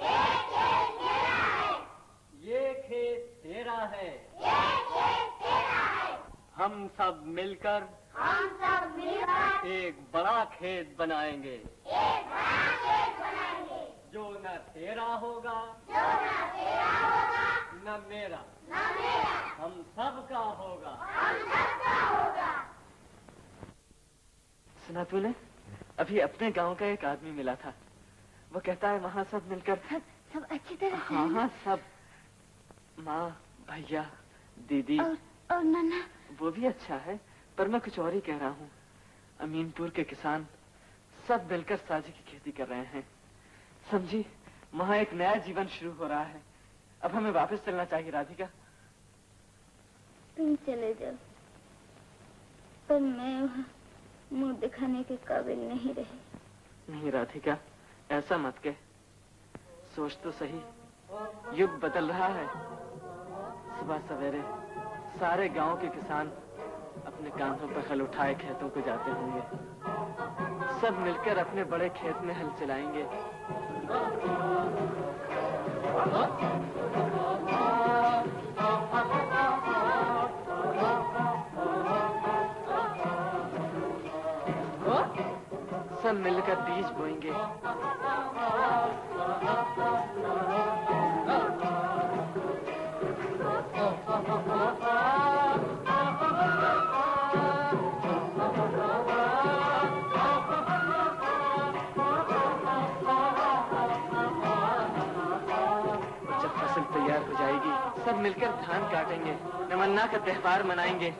ये खेत मेरा है, ये खेत तेरा है, ये खेत तेरा है। हम सब मिलकर एक बड़ा खेत बनाएंगे, एक बड़ा खेत बनाएंगे, जो न तेरा होगा, जो न तेरा होगा, न मेरा, न मेरा, हम सब का होगा, हम सबका होगा। सुना तूने? अभी अपने गांव का एक आदमी मिला था, वो कहता है वहाँ सब मिलकर सब अच्छी तरह से। हाँ हाँ सब, माँ, भैया, दीदी और नन्हा। वो भी अच्छा है, पर मैं कुछ और ही कह रहा हूँ। अमीनपुर के किसान सब मिलकर साझे की खेती कर रहे हैं, समझी? वहाँ एक नया जीवन शुरू हो रहा है। अब हमें वापस चलना चाहिए राधिका। तुम चले जाओ, पर मैं वहाँ मुंह दिखाने के काबिल नहीं रही। नहीं राधिका, ऐसा मत कह, सोच तो सही, युग बदल रहा है। सुबह सवेरे सारे गांव के किसान अपने कांधों पर हल उठाए खेतों को जाते होंगे, सब मिलकर अपने बड़े खेत में हल चलाएंगे। सब मिलकर बीज बोएंगे। मिलकर धान काटेंगे, नमन्ना का त्योहार मनाएंगे।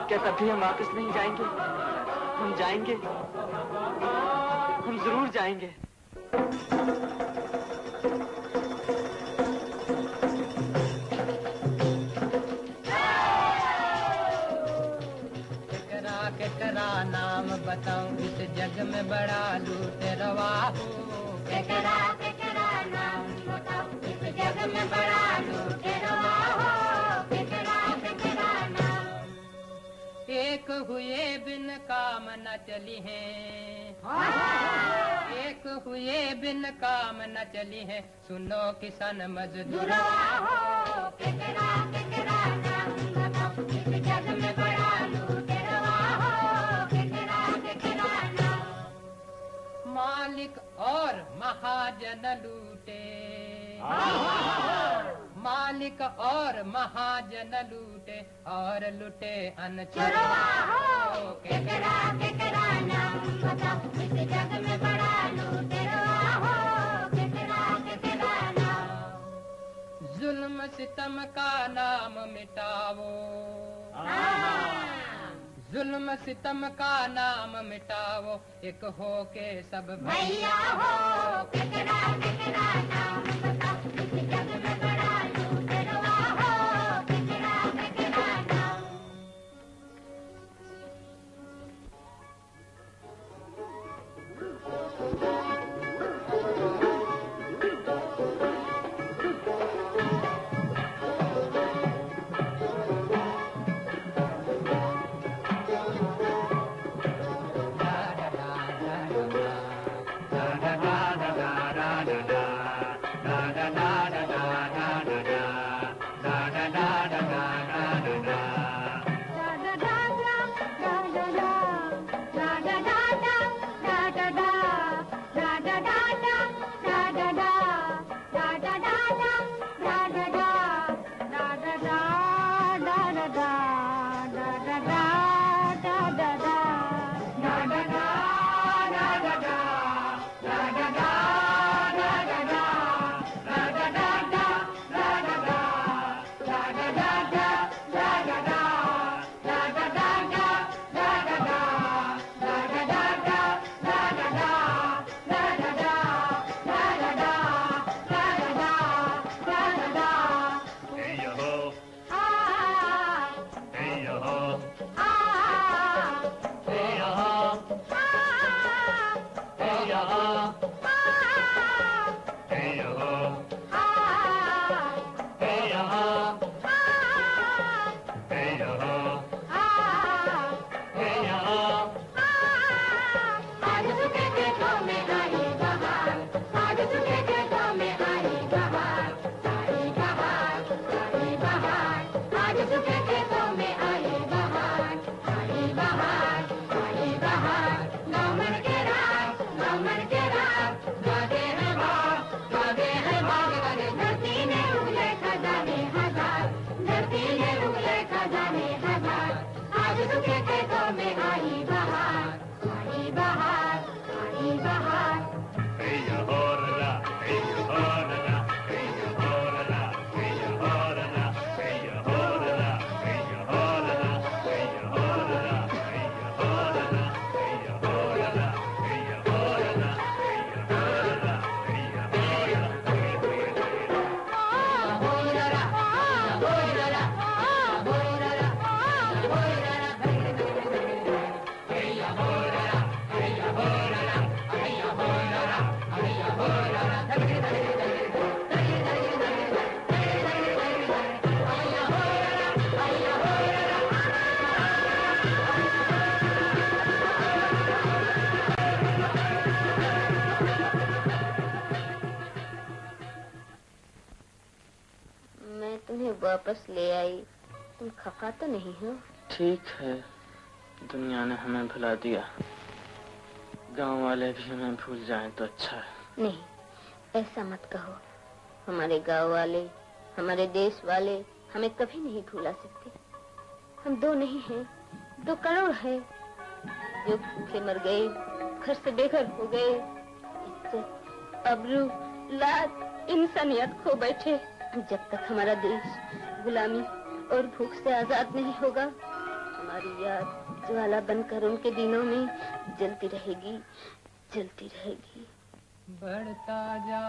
क्या तब भी हम वापस नहीं जाएंगे? हम जाएंगे, हम जरूर जाएंगे। केकरा नाम बताऊं इस जग में बड़ा लुटेरवा हो। केकरा नाम बताऊं इस जग में बड़ा लुटेरवा हो। केकरा नाम। एक हुए बिन काम न चली है, एक हुए बिन काम न चली है, सुनो किसान मजदूरवा हो। केकरा नाम बताऊं इस जग में बड़ा लुटेरवा हो। केकरा नाम। मालिक और महाजन लूटे, मालिक और महाजन लूटे और लूटे अनचरवा हो। केकरा नाम बताओ इस जग में बड़ा लुटेरवा हो। केकरा नाम। जुल्म सितम का नाम मिटावो, जुल्म सितम का नाम मिटावो, एक हो के सब भैया हो। केकरा नाम बताओ इस जग में बड़ा लुटेरवा हो। केकरा नाम। वापस ले आई। तुम खफा तो नहीं हो? ठीक है, दुनिया ने हमें भुला दिया, गांव वाले भी हमें भूल जाएं तो अच्छा है। नहीं, ऐसा मत कहो। हमारे गांव वाले हमारे देश वाले हमें कभी नहीं भुला सकते। हम 2 नहीं हैं, 2 करोड़ हैं जो भूखे मर गए, घर से बेघर हो गए, इज्जत, अबरू, लाज, इंसानियत खो बैठे। जब तक हमारा देश गुलामी और भूख से आजाद नहीं होगा, हमारी याद ज्वाला बनकर उनके दिनों में जलती रहेगी, जलती रहेगी। बढ़ता जा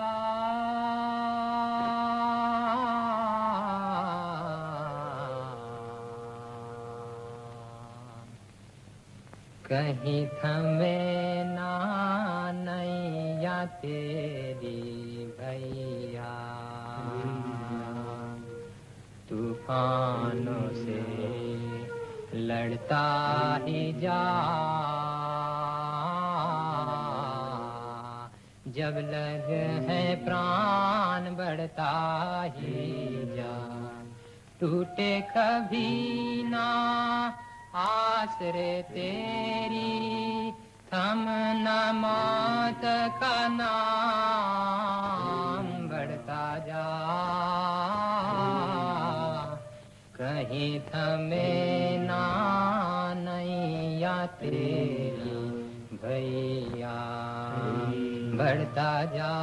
कहीं थमे ना नैया तेरी भैया, तूफानों से लड़ता ही जा, जब लग है प्राण बढ़ता ही जा, टूटे कभी ना आसरे तेरी, थम न मौत का नाम बढ़ता जा, कहीं थमे ना नैया तेरी भैया, बढ़ता जा।